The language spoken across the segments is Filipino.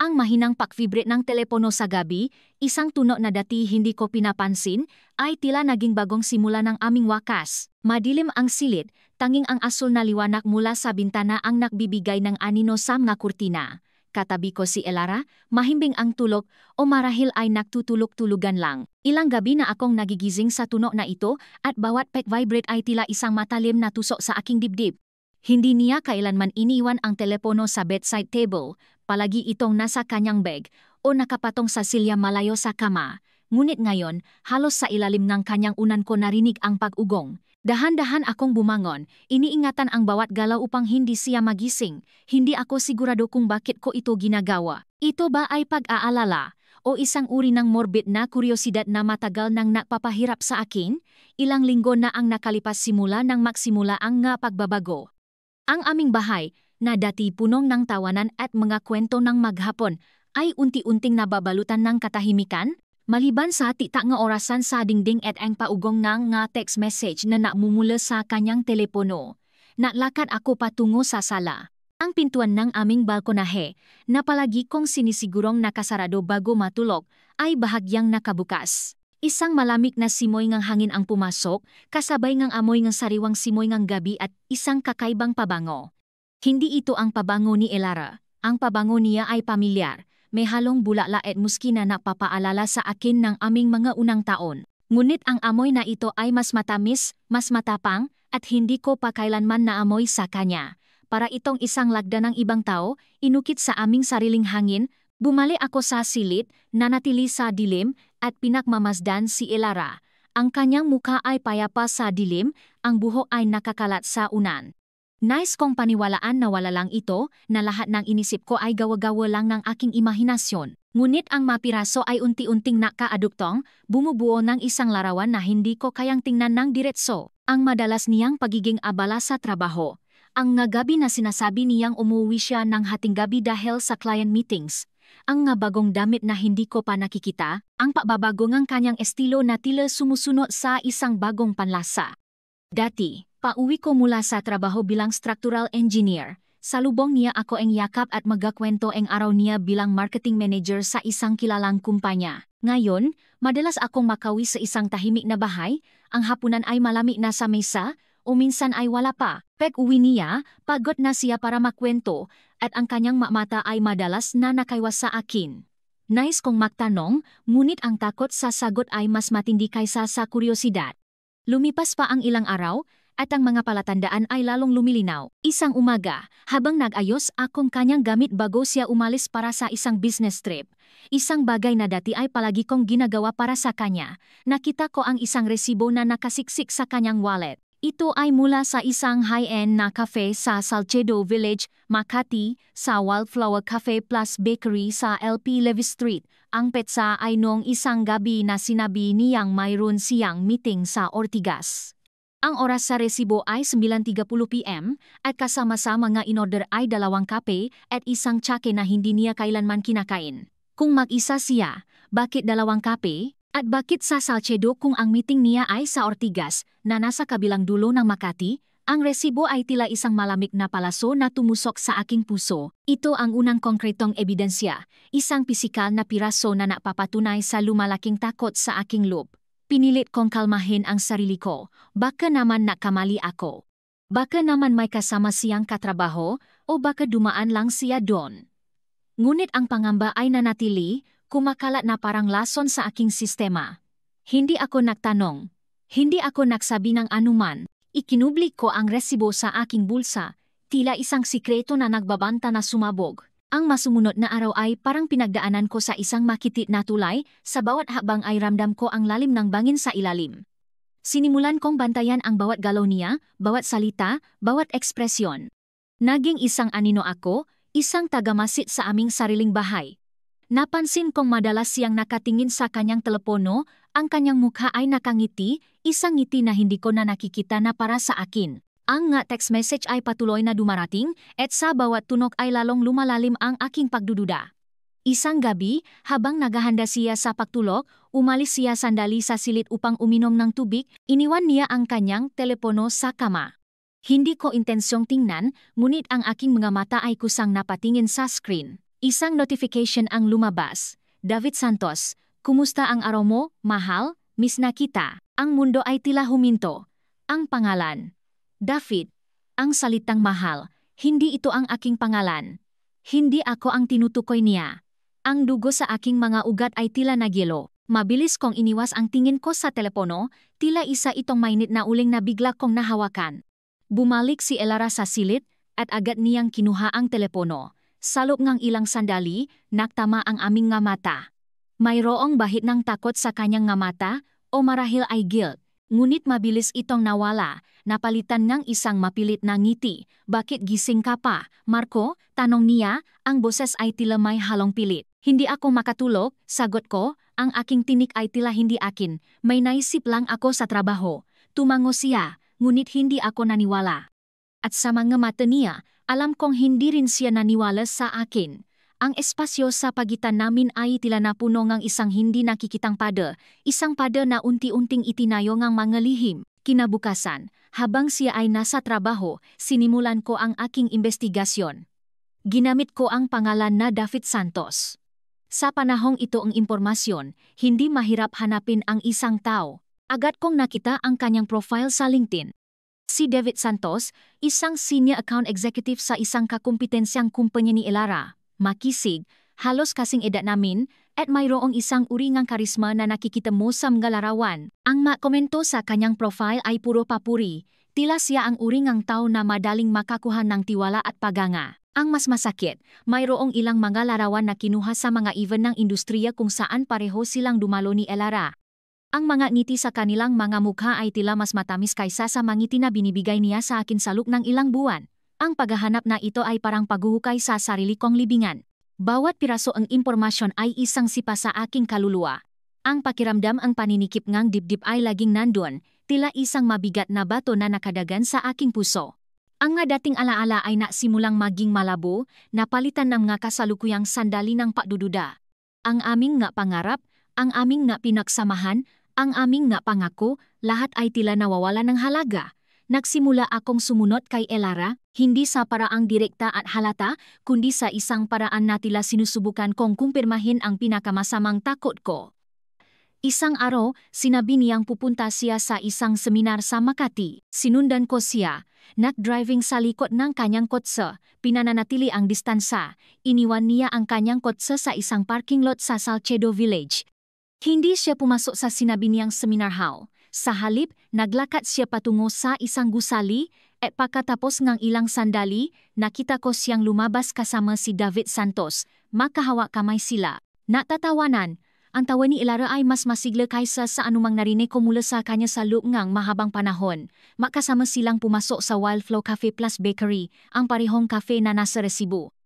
Ang mahinang pag-vibrate ng telepono sa gabi, isang tunog na dati hindi ko pinapansin, ay tila naging bagong simula ng aming wakas. Madilim ang silid, tanging ang asul na liwanag mula sa bintana ang nagbibigay ng anino sa mga kurtina. Katabi ko si Elara, mahimbing ang tulog o marahil ay nagtutulog-tulugan lang. Ilang gabi na akong nagigising sa tunog na ito at bawat pag-vibrate ay tila isang matalim na tusok sa aking dibdib. Hindi niya kailanman iniwan ang telepono sa bedside table, palagi itong nasa kanyang bag o nakapatong sa silya malayo sa kama. Ngunit ngayon, halos sa ilalim ng kanyang unan ko narinig ang pag-ugong. Dahan-dahan akong bumangon, iniingatan ang bawat galaw upang hindi siya magising. Hindi ako sigurado kung bakit ko ito ginagawa. Ito ba ay pag-aalala o isang uri ng morbid na kuryosidad na matagal nang nagpapahirap sa akin? Ilang linggo na ang nakalipas simula nang magsimula ang nga pagbabago. Ang aming bahay, na dati punong ng tawanan at mga kwento ng maghapon, ay unti-unting nababalutan ng katahimikan, maliban sa tita nga orasan sa dingding at ang paugong ng nga text message na namumula sa kanyang telepono. Naglakad ako patungo sa sala. Ang pintuan ng aming balkonahe, na palagi kong sinisigurong nakasarado bago matulog, ay bahagyang nakabukas. Isang malamig na simoy ng hangin ang pumasok, kasabay ng amoy ng sariwang simoy ng gabi at isang kakaibang pabango. Hindi ito ang pabango ni Elara. Ang pabango niya ay pamilyar, may halong bulala at muski na napapaalala sa akin ng aming mga unang taon. Ngunit ang amoy na ito ay mas matamis, mas matapang, at hindi ko pa kailanman naamoy sa kanya. Para itong isang lagda ng ibang tao, inukit sa aming sariling hangin. Bumalik ako sa silid, nanatili sa dilim, at pinagmamasdan si Elara. Ang kanyang mukha ay payapa sa dilim, ang buhok ay nakakalat sa unan. Nais kong paniwalaan na wala lang ito, na lahat ng inisip ko ay gawa-gawa lang ng aking imahinasyon. Ngunit ang mapiraso ay unti-unting nakaaduktong, bumubuo ng isang larawan na hindi ko kayang tingnan ng diretso. Ang madalas niyang pagiging abala sa trabaho. Ang nga gabi na sinasabi niyang umuwi siya ng hating gabi dahil sa client meetings. Ang nga bagong damit na hindi ko pa nakikita, ang pagbabago ng kanyang estilo na tila sumusunod sa isang bagong panlasa. Dati, pauwi ko mula sa trabaho bilang structural engineer. Salubong niya ako ang yakap at magakwento ang araw niya bilang marketing manager sa isang kilalang kumpanya. Ngayon, madalas akong makawi sa isang tahimik na bahay, ang hapunan ay malamig na sa mesa, o minsan ay wala pa. Pag-uwi niya, pagod na siya para makwento, at ang kanyang mata ay madalas na nakaiwas sa akin. Nais kong magtanong, ngunit ang takot sa sagot ay mas matindi kaysa sa kuryosidad. Lumipas pa ang ilang araw, at ang mga palatandaan ay lalong lumilinaw. Isang umaga, habang nag-ayos akong kanyang gamit bago siya umalis para sa isang business trip. Isang bagay na dati ay palagi kong ginagawa para sa kanya. Nakita ko ang isang resibo na nakasiksik sa kanyang wallet. Ito ay mula sa isang high-end na cafe sa Salcedo Village, Makati, sa Wildflower Cafe Plus Bakery sa LP Levy Street. Ang petsa ay noong isang gabi na sinabi niyang mayroon siyang meeting sa Ortigas. Ang oras sa resibo ay 9:30 PM at kasama sa mga in-order ay 2 kape at isang tsake na hindi niya kailanman kinakain. Kung mag-isa siya, bakit 2 kape? At bakit sa Salcedo kung ang meeting niya ay sa Ortigas na nasa kabilang dulo ng Makati? Ang resibo ay tila isang malamig na palaso na tumusok sa aking puso. Ito ang unang konkretong ebidensya, isang pisikal na piraso na napapatunay sa lumalaking takot sa aking loob. Pinilit kong kalmahin ang sarili ko, baka naman nakamali ako. Baka naman may kasama siyang katrabaho o baka dumaan lang siya doon. Ngunit ang pangamba ay nanatili, kumakalat na parang lason sa aking sistema. Hindi ako nagtanong. Hindi ako nagsabi ng anuman. Ikinubli ko ang resibo sa aking bulsa, tila isang sikreto na nagbabanta na sumabog. Ang masumunod na araw ay parang pinagdaanan ko sa isang makitit na tulay, sa bawat habang ay ramdam ko ang lalim ng bangin sa ilalim. Sinimulan kong bantayan ang bawat galaw niya, bawat salita, bawat ekspresyon. Naging isang anino ako, isang tagamasid sa aming sariling bahay. Napansin kong madalas siyang nakatingin sa kanyang telepono, ang kanyang mukha ay nakangiti, isang ngiti na hindi ko na nakikita na para sa akin. Ang nga text message ay patuloy na dumarating, at sa bawat tunog ay lalong lumalalim ang aking pagdududa. Isang gabi, habang naghahanda siya sa pagtulog, umalis siya sandali sa silid upang uminom ng tubig, iniwan niya ang kanyang telepono sa kama. Hindi ko intensyong tingnan, ngunit ang aking mga mata ay kusang napatingin sa screen. Isang notification ang lumabas. David Santos, kumusta ang araw mo, mahal? Miss na kita. Ang mundo ay tila huminto. Ang pangalan. David. Ang salitang mahal. Hindi ito ang aking pangalan. Hindi ako ang tinutukoy niya. Ang dugo sa aking mga ugat ay tila nagyelo. Mabilis kong iniwas ang tingin ko sa telepono, tila isa itong mainit na uling na bigla kong nahawakan. Bumalik si Elara sa silid at agad niyang kinuha ang telepono. Sa loob ng ilang sandali, naktama ang aming nga mata. Mayroong bahid ng takot sa kanyang nga mata o marahil ay guilt. Ngunit mabilis itong nawala, napalitan ng isang mapilit na ngiti. Bakit gising ka pa, Marco? Tanong niya, ang boses ay tila may halong pilit. Hindi ako makatulog, sagot ko, ang aking tinik ay tila hindi akin. May naisip lang ako sa trabaho. Tumango siya, ngunit hindi ako naniwala. At sa mga mata niya, alam kong hindi rin siya naniwala sa akin. Ang espasyo sa pagitan namin ay tila napuno ng isang hindi nakikitang pada, isang pada na unti-unting itinayo ng mga lihim. Kinabukasan, habang siya ay nasa trabaho, sinimulan ko ang aking investigasyon. Ginamit ko ang pangalan na David Santos. Sa panahong ito ang impormasyon, hindi mahirap hanapin ang isang tao. Agad kong nakita ang kanyang profile sa LinkedIn. Si David Santos, isang senior account executive sa isang kakumpetensyang kumpanya ni Elara. Makisig, halos kasing edad namin, at mayroong isang uri ng karisma na nakikita mo sa mga larawan. Ang makomento sa kanyang profile ay puro papuri. Tila siya ang uri ng tao na madaling makakuha ng tiwala at paganga. Ang mas masakit, mayroong ilang mga larawan na kinuha sa mga event ng industriya kung saan pareho silang dumalo ni Elara. Ang mga ngiti sa kanilang mga mukha ay tila mas matamis kaysa sa mga ngiti na binibigay niya sa akin sa loob ng ilang buwan. Ang paghahanap na ito ay parang paghuhukay sa sarili kong libingan. Bawat piraso ang impormasyon ay isang sipa sa aking kaluluwa. Ang pakiramdam ang paninikip ngang dibdib ay laging nandun, tila isang mabigat na bato na nakadagan sa aking puso. Ang nga dating alaala ay nasimulang maging malabo, napalitan ng mga kasalukuyang sandali ng pagdududa. Ang aming nga pangarap, ang aming nga pinagsamahan, ang aming nga pangako, lahat ay tila nawawala ng halaga. Nagsimula akong sumunod kay Elara, hindi sa paraang direkta at halata, kundi sa isang paraan na tila sinusubukan kong kumpirmahin ang pinakamasamang takot ko. Isang araw, sinabi niyang pupunta siya sa isang seminar sa Makati. Sinundan ko siya. Nag-driving sa likod ng kanyang kotse, pinananatili ang distansa. Iniwan niya ang kanyang kotse sa isang parking lot sa Salcedo Village. Hindi siya pumasok sa sinabi niyang seminar hall. Sa halip, naglakad siya patungo sa isang gusali at pagkatapos ng ilang sandali, nakita ko siyang lumabas kasama si David Santos. Makahawak kamay sila. Natatawanan. Ang tawa ni Elara ay mas masigla kaysa sa anumang narinig ko mula sa kanya sa loob ng mahabang panahon. Makasama silang pumasok sa Wildflow Cafe Plus Bakery, ang parehong cafe na nasa Resibo.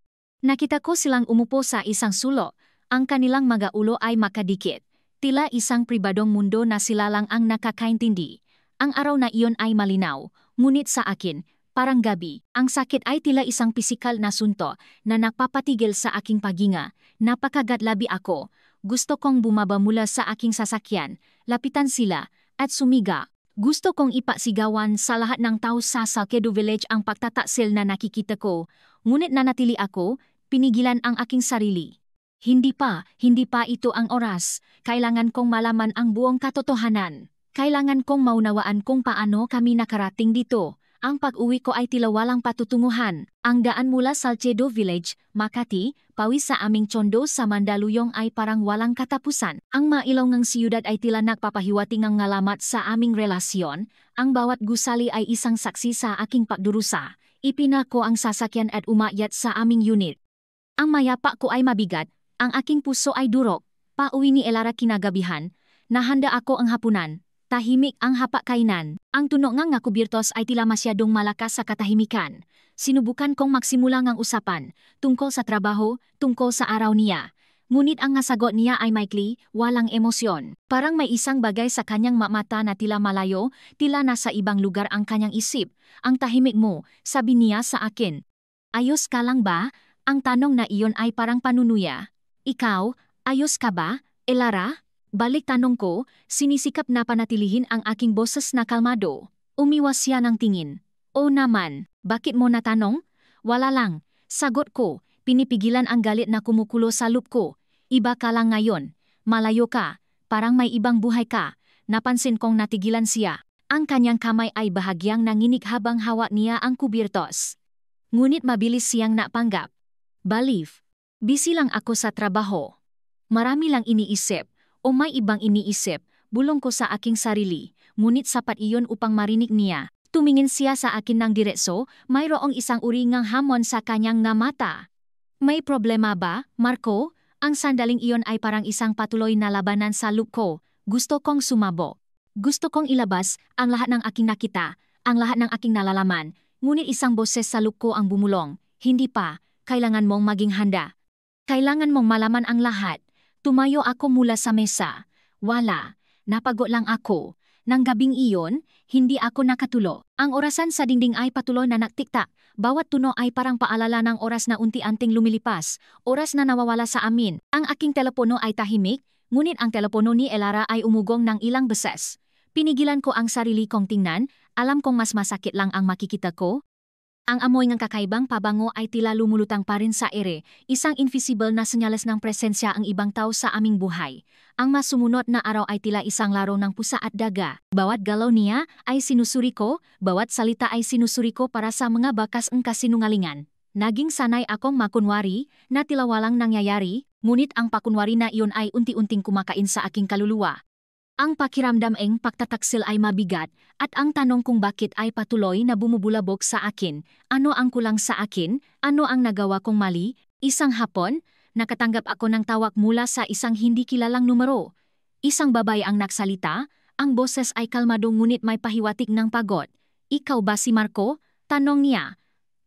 Nakita ko silang umupo sa isang sulok. Ang kanilang mga ulo ay makadikit. Tila isang pribadong mundo na sila lang ang nakakaintindi. Ang araw na iyon ay malinaw, ngunit sa akin, parang gabi. Ang sakit ay tila isang pisikal na sunto na nagpapatigil sa aking paghinga. Napakagadlabi ako. Gusto kong bumaba mula sa aking sasakyan, lapitan sila, at sumiga. Gusto kong ipasigawan sa lahat ng tao sa Salcedo Village ang pagtataksil na nakikita ko. Ngunit nanatili ako, pinigilan ang aking sarili. Hindi pa ito ang oras. Kailangan kong malaman ang buong katotohanan. Kailangan kong maunawaan kung paano kami nakarating dito. Ang pag-uwi ko ay tila walang patutunguhan. Ang daan mula Salcedo Village, Makati, pawis sa aming tsondo sa Mandaluyong ay parang walang katapusan. Ang mailaw ng siyudad ay tila nagpapahiwating ng ngalamat sa aming relasyon. Ang bawat gusali ay isang saksi sa aking pagdurusa. Ipinako ang sasakyan at umakyat sa aming unit. Ang mayapa ko ay mabigat, ang aking puso ay durok. Pauwi ni Elara kinagabihan. Nahanda ako ang hapunan. Tahimik ang hapakainan. Ang tunog ng nga kubirtos ay tila masyadong malakas sa katahimikan. Sinubukan kong magsimula ng usapan, tungkol sa trabaho, tungkol sa araw niya. Ngunit ang nasagot niya ay maikli, walang emosyon. Parang may isang bagay sa kanyang mata na tila malayo, tila nasa ibang lugar ang kanyang isip. Ang tahimik mo, sabi niya sa akin. Ayos ka lang ba? Ang tanong na iyon ay parang panunuya. Ikaw, ayos ka ba, Elara? Balik tanong ko, sinisikap na panatilihin ang aking boses na kalmado. Umiwas siya ng tingin. O naman, bakit mo natanong? Wala lang. Sagot ko, pinipigilan ang galit na kumukulo sa loob ko. Iba ka lang ngayon. Malayo ka. Parang may ibang buhay ka. Napansin kong natigilan siya. Ang kanyang kamay ay bahagyang nanginig habang hawak niya ang kubirtos. Ngunit mabilis siyang napanggap. Balieve. Busy lang ako sa trabaho. Marami lang iniisip. O may ibang iniisip. Bulong ko sa aking sarili. Ngunit sapat iyon upang marinig niya. Tumingin siya sa akin ng diretso, mayroong isang uri ngang hamon sa kanyang nga mata. May problema ba, Marco? Ang sandaling iyon ay parang isang patuloy na labanan sa loob ko. Gusto kong sumabog. Gusto kong ilabas ang lahat ng aking nakita, ang lahat ng aking nalalaman. Ngunit isang boses sa loob ko ang bumulong. Hindi pa, kailangan mong maging handa. Kailangan mong malaman ang lahat. Tumayo ako mula sa mesa. Wala, napagod lang ako. Nang gabing iyon, hindi ako nakatulo. Ang orasan sa dingding ay patuloy na naktiktak. Bawat tunog ay parang paalala ng oras na unti-unting lumilipas. Oras na nawawala sa amin. Ang aking telepono ay tahimik, ngunit ang telepono ni Elara ay umugong ng ilang beses. Pinigilan ko ang sarili kong tingnan, alam kong mas masakit lang ang makikita ko. Ang amoy ng kakaibang pabango ay tila lumulutang pa rin sa ere, isang invisible na senyales ng presensya ang ibang tao sa aming buhay. Ang mas sumunod na araw ay tila isang laro ng pusa at daga. Bawat galaw niya ay sinusuri ko, bawat salita ay sinusuri ko para sa mga bakas ng kasinungalingan. Naging sanay akong makunwari na tila walang nangyayari, ngunit ang pakunwari na iyon ay unti-unting kumakain sa aking kaluluwa. Ang pakiramdam ng pagtataksil ay mabigat at ang tanong kung bakit ay patuloy na bumubulabog sa akin. Ano ang kulang sa akin? Ano ang nagawa kong mali? Isang hapon, nakatanggap ako ng tawag mula sa isang hindi kilalang numero. Isang babae ang nagsalita, ang boses ay kalmado ngunit may pahiwatig ng pagod. Ikaw ba si Marco? Tanong niya.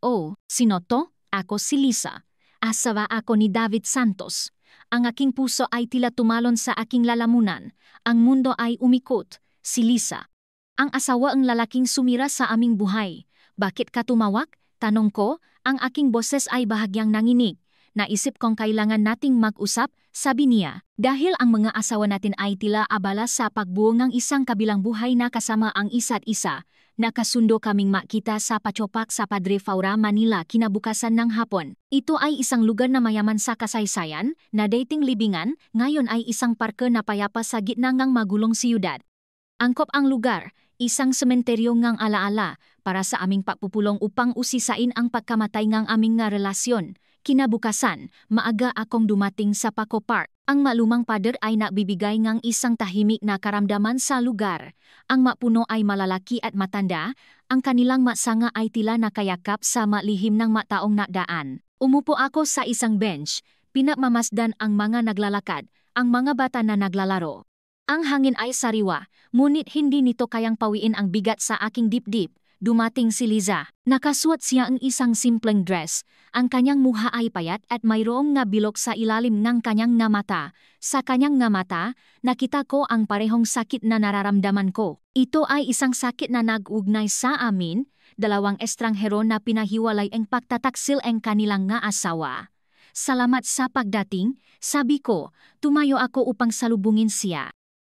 Oh, sino to? Ako si Lisa. Asawa ako ni David Santos. Ang aking puso ay tila tumalon sa aking lalamunan. Ang mundo ay umikot. Si Lisa. Ang asawa ang lalaking sumira sa aming buhay. Bakit ka tumawag? Tanong ko, ang aking boses ay bahagyang nanginig. Naisip kong kailangan nating mag-usap, sabi niya. Dahil ang mga asawa natin ay tila abala sa pagbuo ng isang kabilang buhay na kasama ang isa't isa. Nakasundo kaming makita sa Pachopak sa Padre Faura, Manila kinabukasan ng hapon. Ito ay isang lugar na mayaman sa kasaysayan, na dating libingan, ngayon ay isang parke na payapa sa gitna ng magulong siyudad. Angkop ang lugar, isang sementeryo ngang alaala, para sa aming pagpupulong upang usisain ang pagkamatay ng aming nga relasyon. Kinabukasan, maaga akong dumating sa Paco Park. Ang malumang pader ay nagbibigay ng isang tahimik na karamdaman sa lugar. Ang mapuno ay malalaki at matanda, ang kanilang matsanga ay tila nakayakap sa malihim ng mataong nakdaan. Umupo ako sa isang bench, pinagmamasdan ang mga naglalakad, ang mga bata na naglalaro. Ang hangin ay sariwa, ngunit hindi nito kayang pawiin ang bigat sa aking dibdib. Dumating si Liza. Nakasuot siya ang isang simpleng dress. Ang kanyang mukha ay payat at mayroong nga bilog sa ilalim ng kanyang nga mata. Sa kanyang nga mata, nakita ko ang parehong sakit na nararamdaman ko. Ito ay isang sakit na nag-ugnay sa amin, dalawang estranghero na pinahiwalay ang pagtataksil ang kanilang nga asawa. Salamat sa pagdating, sabi ko, tumayo ako upang salubungin siya.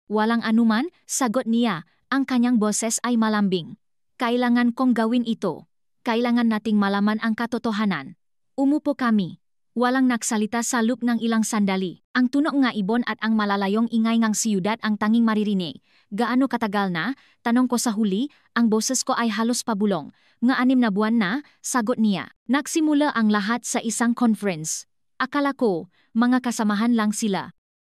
Walang anuman, sagot niya, ang kanyang boses ay malambing. Kailangan kong gawin ito. Kailangan nating malaman ang katotohanan. Umupo kami. Walang nagsalita sa loob ng ilang sandali. Ang tunog nga ibon at ang malalayong ingay ng siyudad ang tanging maririnig. Gaano katagal na? Tanong ko sa huli, ang boses ko ay halos pabulong. Nga 6 na buwan na, sagot niya. Nagsimula ang lahat sa isang conference. Akala ko, mga kasamahan lang sila.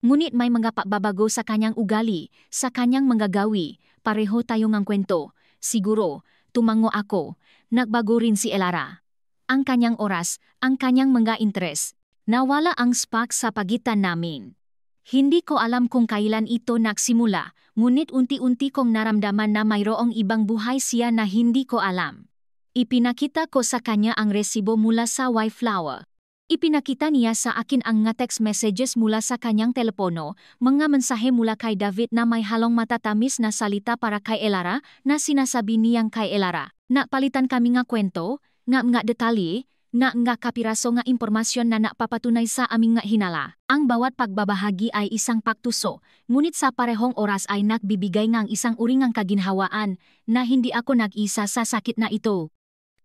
Ngunit may mga pagbabago sa kanyang ugali, sa kanyang mga gawi. Pareho tayong ang kwento. Siguro, tumango ako. Nagbago rin si Elara. Ang kanyang oras, ang kanyang mga interes. Nawala ang spark sa pagitan namin. Hindi ko alam kung kailan ito nagsimula, ngunit unti-unti kong naramdaman na mayroong ibang buhay siya na hindi ko alam. Ipinakita ko sa kanya ang resibo mula sa Wayflower. Ipinakita niya sa akin ang nga text messages mula sa kanyang telepono, mga mensahe mula kay David na may halong matatamis na salita para kay Elara na sinasabi niyang kay Elara. Napalitan kami nga kwento, nga detalye, nga kapiraso nga impormasyon na napapatunay sa aming nga hinala. Ang bawat pagbabahagi ay isang paktuso, ngunit sa parehong oras ay nagbibigay ng isang uri ng kaginhawaan na hindi ako nag-isa sa sakit na ito.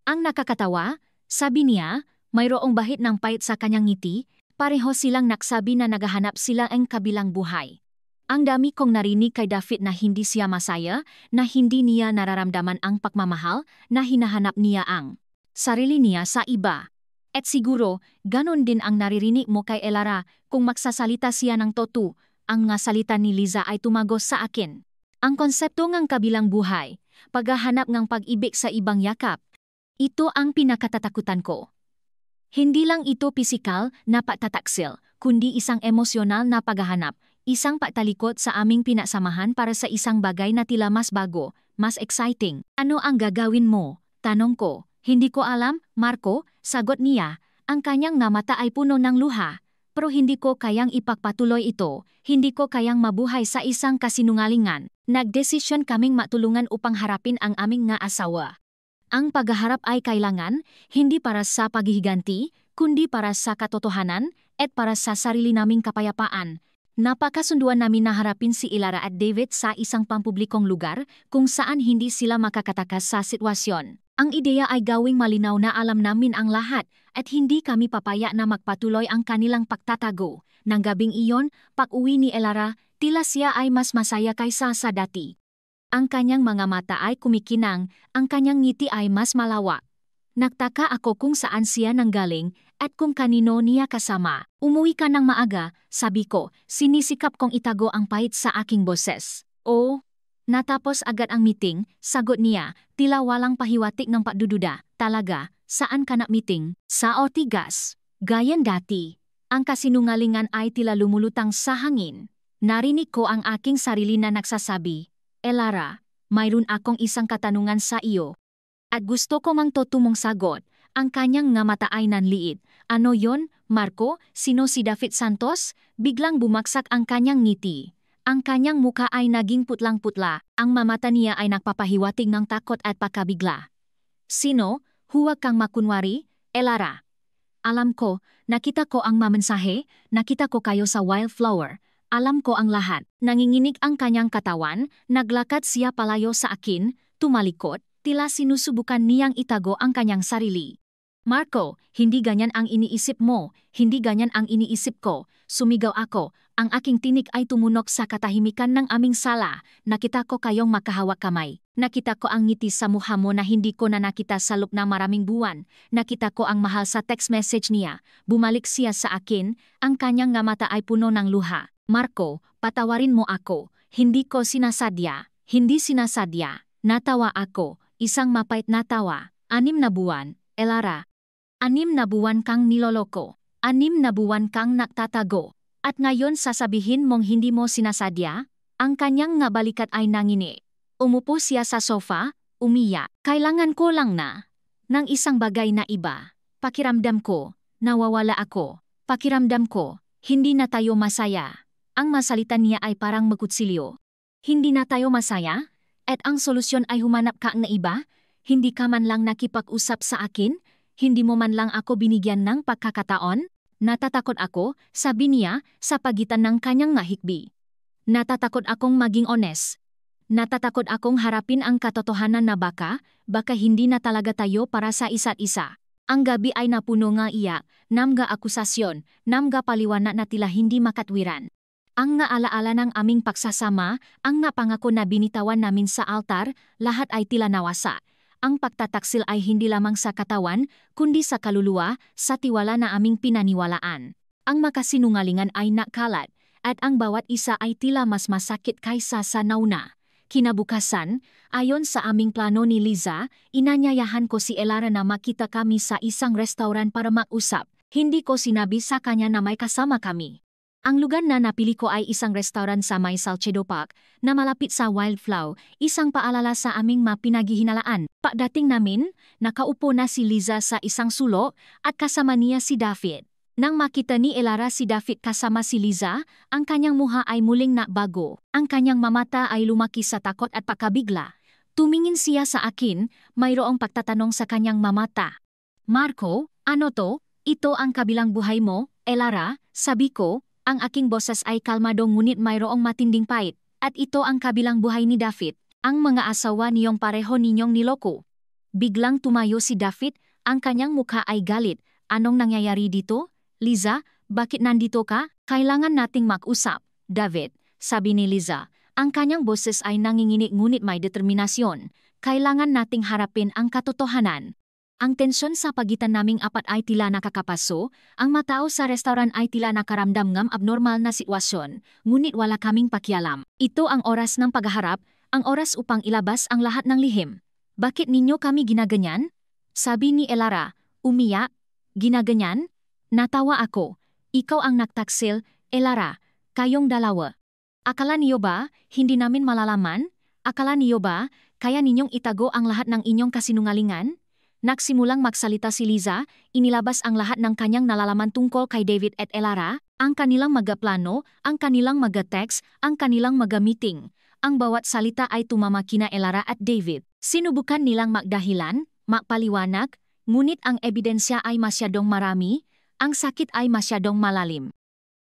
Ang nakakatawa, sabi niya, Mayroong bahit ng pait sa kanyang ngiti, pareho silang nagsabi na naghahanap sila ang kabilang buhay. Ang dami kong narinig kay David na hindi siya masaya, na hindi niya nararamdaman ang pagmamahal na hinahanap niya ang sarili niya sa iba. At siguro, ganon din ang naririnig mo kay Elara kung magsasalita siya ng totoo, ang nga salita ni Liza ay tumagos sa akin. Ang konsepto ng kabilang buhay, paghahanap ng pag-ibig sa ibang yakap, ito ang pinakatatakutan ko. Hindi lang ito pisikal na pagtataksil, kundi isang emosyonal na paghahanap, isang pagtalikod sa aming pinasamahan para sa isang bagay na tila mas bago, mas exciting. Ano ang gagawin mo? Tanong ko. Hindi ko alam, Marco, sagot niya. Ang kanyang mata ay puno ng luha. Pero hindi ko kayang ipagpatuloy ito. Hindi ko kayang mabuhay sa isang kasinungalingan. Nagdesisyon kaming matulungan upang harapin ang aming nga asawa. Ang paghaharap ay kailangan, hindi para sa paghihiganti, kundi para sa katotohanan at para sa sarili naming kapayapaan. Napakasunduan namin na harapin si Elara at David sa isang pampublikong lugar kung saan hindi sila makakatakas sa sitwasyon. Ang ideya ay gawing malinaw na alam namin ang lahat at hindi kami papaya na magpatuloy ang kanilang pagtatago. Nang gabing iyon, pag-uwi ni Elara, tila siya ay mas masaya kaysa sa dati. Ang kanyang mga mata ay kumikinang, ang kanyang ngiti ay mas malawak. Nagtaka ako kung saan siya nanggaling at kung kanino niya kasama. Umuwi ka ng maaga, sabi ko, sinisikap kong itago ang pait sa aking boses. Oh, natapos agad ang meeting, sagot niya, tila walang pahiwatig ng pagdududa. Talaga, saan ka na meeting? Sa Ortigas. Gayan dati. Ang kasinungalingan ay tila lumulutang sa hangin. Narinig ko ang aking sarili na nagsasabi, Elara, mayroon akong isang katanungan sa iyo. At gusto ko mang totumong sagot. Ang kanyang nga mata ay nanliit. Ano yon, Marco? Sino si David Santos? Biglang bumaksak ang kanyang ngiti. Ang kanyang muka ay naging putlang-putla. Ang mamata niya ay nagpapahiwatig ng takot at pakabigla. Sino? Huwag kang makunwari, Elara. Alam ko, nakita ko ang mamensahe, nakita ko kayo sa Wildflower. Alam ko ang lahat. Nanginginig ang kanyang katawan, naglakad siya palayo sa akin, tumalikod, tila sinusubukan niyang itago ang kanyang sarili. Marco, hindi ganyan ang iniisip mo, hindi ganyan ang iniisip ko. Sumigaw ako, ang aking tinig ay tumunok sa katahimikan ng aming sala. Nakita ko kayong makahawak kamay. Nakita ko ang ngiti sa mukha mo na hindi ko na nakita sa loob ng maraming buwan. Nakita ko ang mahal sa text message niya. Bumalik siya sa akin, ang kanyang nga mata ay puno ng luha. Marco, patawarin mo ako. Hindi ko sinasadya. Hindi sinasadya. Natawa ako. Isang mapait na tawa. 6 na buwan, Elara. 6 na buwan kang niloloko. 6 na buwan kang nagtatago. At ngayon sasabihin mong hindi mo sinasadya? Ang kanyang nga balikat ay nangini. Umupo siya sa sofa, umiyak. Kailangan ko lang na ng isang bagay na iba. Pakiramdam ko, nawawala ako. Pakiramdam ko, hindi na tayo masaya. Ang masalita niya ay parang magkutsilyo. Hindi na tayo masaya? At ang solusyon ay humanap ka na iba? Hindi ka man lang nakipag-usap sa akin? Hindi mo man lang ako binigyan ng pagkakataon? Natatakot ako, sabi niya, sa pagitan ng kanyang ngahikbi. Natatakot akong maging honest. Natatakot akong harapin ang katotohanan na baka hindi na talaga tayo para sa isa't isa. Ang gabi ay napuno nga iyak, namga akusasyon, namga paliwanag na tila hindi makatwiran. Ang nga alaala ng aming pagsasama, ang napangako na binitawan namin sa altar, lahat ay tila nawasa. Ang pagtataksil ay hindi lamang sa katawan, kundi sa kaluluwa, sa tiwala na aming pinaniwalaan. Ang makasinungalingan ay nakalat, at ang bawat isa ay tila mas masakit kaysa sa nauna. Kinabukasan, ayon sa aming plano ni Liza, inanyayahan ko si Elara na makita kami sa isang restaurant para mag-usap. Hindi ko sinabi sa kanya na may kasama kami. Ang lugar na napili ko ay isang restaurant sa may Salcedo Park na malapit sa Wildflower, isang paalala sa aming mapinaghihinalaan. Pagdating namin, nakaupo na si Liza sa isang sulok at kasama niya si David. Nang makita ni Elara si David kasama si Liza, ang kanyang mukha ay muling nabago. Ang kanyang mamata ay lumaki sa takot at pakabigla. Tumingin siya sa akin, mayroong pagtatanong sa kanyang mamata. Marco, ano to? Ito ang kabilang buhay mo, Elara, sabi ko. Ang aking boses ay kalmado ngunit mayroong matinding pait. At ito ang kabilang buhay ni David, ang mga asawa niyong pareho ninyong niloko. Biglang tumayo si David, ang kanyang mukha ay galit, Anong nangyayari dito? Liza, bakit nandito ka? Kailangan nating mag-usap, David, sabi ni Liza. Ang kanyang boses ay nanginginig ngunit may determinasyon. Kailangan nating harapin ang katotohanan. Ang tensyon sa pagitan naming apat ay tila nakakapaso, ang matao sa restaurant ay tila nakaramdam ng abnormal na sitwasyon, ngunit wala kaming pakialam. Ito ang oras ng paghaharap, ang oras upang ilabas ang lahat ng lihim. Bakit ninyo kami ginaganyan? Sabi ni Elara, umiyak. Ginaganyan? Natawa ako. Ikaw ang nagtaksil, Elara, kayong dalawa. Akala niyo ba, hindi namin malalaman? Akala niyo ba, kaya ninyong itago ang lahat ng inyong kasinungalingan? Nagsimulang magsalita si Liza, inilabas ang lahat ng kanyang nalalaman tungkol kay David at Elara, ang kanilang magaplano, ang kanilang magatext, ang kanilang maga-meeting. Ang bawat salita ay tumama kina Elara at David. Sinubukan nilang magdahilan, magpaliwanag, ngunit ang ebidensya ay masyadong marami, ang sakit ay masyadong malalim.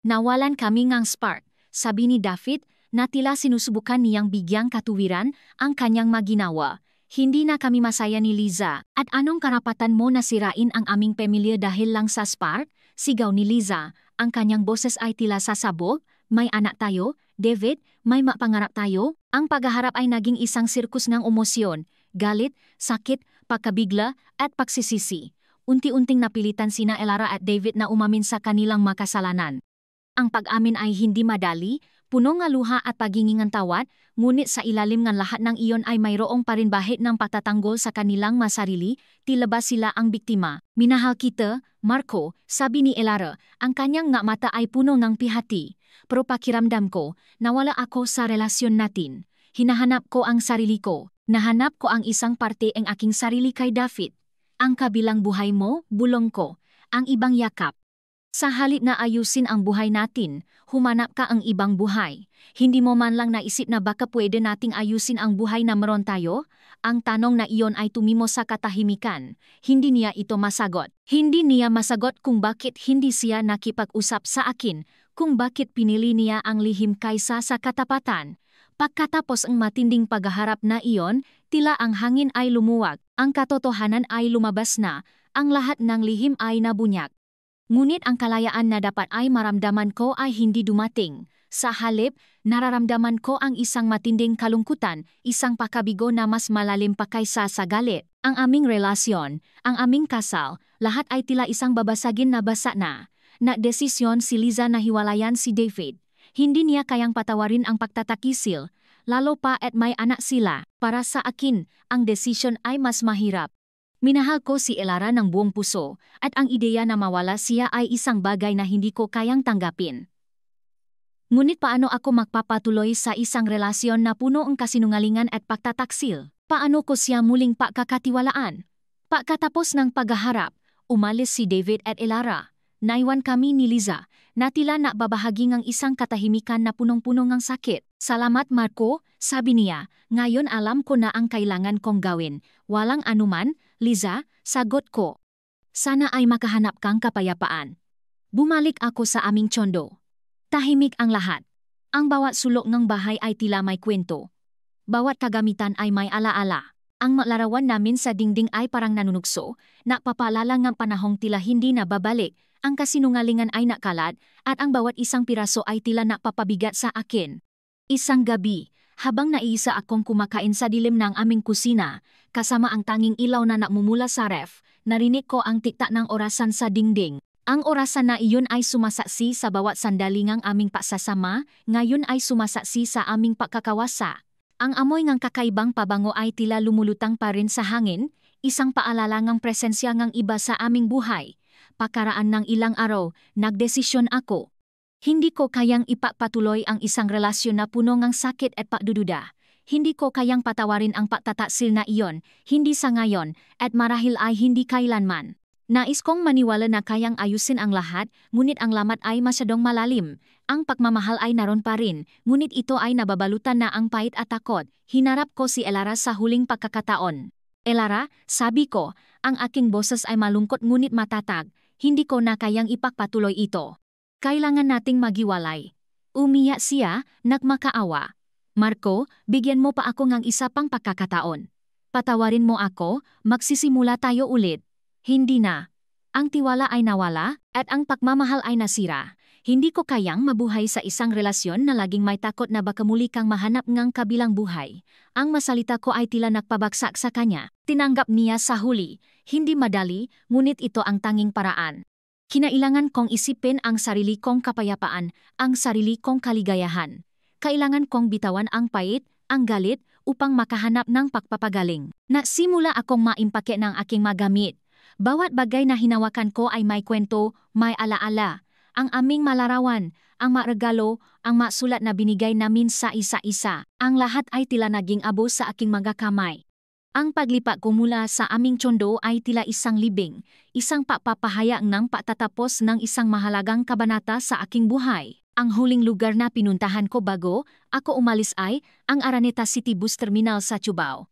Nawalan kami ng spark, sabi ni David, na tila sinusubukan niyang bigyang katuwiran ang kanyang maginawa. Hindi na kami masaya ni Liza. At anong karapatan mo na sirain ang aming pamilya dahil lang sa spark? Sigaw ni Liza. Ang kanyang boses ay tila sasabog. May anak tayo, David, may mapangarap tayo. Ang paghaharap ay naging isang sirkus ng emosyon. Galit, sakit, pagkabigla, at pagsisisi. Unti-unting napilitan sina Elara at David na umamin sa kanilang makasalanan. Ang pag-amin ay hindi madali, puno ng luha at pagingingan tawad, ngunit sa ilalim ng lahat ng iyon ay mayroong pa rin bahid ng patatanggol sa kanilang masarili, tila ba sila ang biktima. Minahal kita, Marco, sabi ni Elara, ang kanyang nga mata ay puno ng pihati. Pero pakiramdam ko, nawala ako sa relasyon natin. Hinahanap ko ang sarili ko. Nahanap ko ang isang parte ng aking sarili kay David. Ang kabilang buhay mo, bulong ko. Ang ibang yakap. Sa halip na ayusin ang buhay natin, humanap ka ang ibang buhay. Hindi mo man lang naisip na baka pwede nating ayusin ang buhay na meron tayo? Ang tanong na iyon ay tumimo sa katahimikan. Hindi niya ito masagot. Hindi niya masagot kung bakit hindi siya nakipag-usap sa akin, kung bakit pinili niya ang lihim kaysa sa katapatan. Pagkatapos ang matinding paghaharap na iyon, tila ang hangin ay lumuwag, ang katotohanan ay lumabas na, ang lahat ng lihim ay nabunyak. Ngunit ang kalayaan na dapat ay maramdaman ko ay hindi dumating. Sa halip, nararamdaman ko ang isang matinding kalungkutan, isang pakabigo na mas malalim pa kaysa sa galit. Ang aming relasyon, ang aming kasal, lahat ay tila isang babasagin na basa na. Nagdesisyon si Liza na hiwalayan si David. Hindi niya kayang patawarin ang pagtatakisil, lalo pa at may anak sila. Para sa akin, ang desisyon ay mas mahirap. Minahal ko si Elara ng buong puso, at ang ideya na mawala siya ay isang bagay na hindi ko kayang tanggapin. Ngunit paano ako magpapatuloy sa isang relasyon na puno ang kasinungalingan at pagtataksil? Paano ko siya muling pagkakatiwalaan? Pagkatapos ng paghaharap, umalis si David at Elara. Naiwan kami ni Liza, na tila nakbabahagi ng isang katahimikan na punong-puno ng sakit. Salamat Marco, sabi niya, ngayon alam ko na ang kailangan kong gawin. Walang anuman, Liza, sagot ko. Sana ay makahanap kang kapayapaan. Bumalik ako sa aming tsondo. Tahimik ang lahat. Ang bawat sulok ng bahay ay tila may kwento. Bawat kagamitan ay may alaala. Ang larawan namin sa dingding ay parang nanunukso, napapaalala ng panahong tila hindi na babalik. Ang kasinungalingan ay nakalat at ang bawat isang piraso ay tila napapabigat sa akin. Isang gabi, habang naiisa akong kumakain sa dilim ng aming kusina, kasama ang tanging ilaw na namumula sa ref, narinig ko ang tiktak ng orasan sa dingding. Ang orasan na iyon ay sumasaksi sa bawat sandali ng aming pagsasama, ngayon ay sumasaksi sa aming pagkakawasa. Ang amoy ng kakaibang pabango ay tila lumulutang pa rin sa hangin, isang paalala ng presensya ng iba sa aming buhay. Pakaraan ng ilang araw, nagdesisyon ako. Hindi ko kayang ipagpatuloy ang isang relasyon na puno ng sakit at pagdududa. Hindi ko kayang patawarin ang pagtataksil na iyon, hindi sa ngayon, at marahil ay hindi kailanman. Nais kong maniwala na kayang ayusin ang lahat, ngunit ang lamat ay masyadong malalim. Ang pagmamahal ay naroon pa rin, ngunit ito ay nababalutan na ang pait at takot. Hinarap ko si Elara sa huling pagkakataon. Elara, sabi ko, ang aking boses ay malungkot ngunit matatag. Hindi ko na kayang ipagpatuloy ito. Kailangan nating magiwalay. Umiyak siya, nagmakaawa. Marco, bigyan mo pa ako ng isa pang pagkakataon. Patawarin mo ako, magsisimula tayo ulit. Hindi na. Ang tiwala ay nawala, at ang pagmamahal ay nasira. Hindi ko kayang mabuhay sa isang relasyon na laging may takot na baka muli kang mahanap ngang kabilang buhay. Ang masalita ko ay tila nakpabagsak sa kanya. Tinanggap niya sa huli. Hindi madali, ngunit ito ang tanging paraan. Kinailangan kong isipin ang sarili kong kapayapaan, ang sarili kong kaligayahan. Kailangan kong bitawan ang pait, ang galit, upang makahanap ng pagpapagaling. Nasimula akong maimpake ng aking magamit. Bawat bagay na hinawakan ko ay may kwento, may alaala. Ang aming malarawan, ang maregalo, ang masulat na binigay namin sa isa-isa. Ang lahat ay tila naging abo sa aking mga kamay. Ang paglipat ko mula sa aming tsondo ay tila isang libing, isang pagpapahayag ng patatapos ng isang mahalagang kabanata sa aking buhay. Ang huling lugar na pinuntahan ko bago ako umalis ay ang Araneta City Bus Terminal sa Cubao.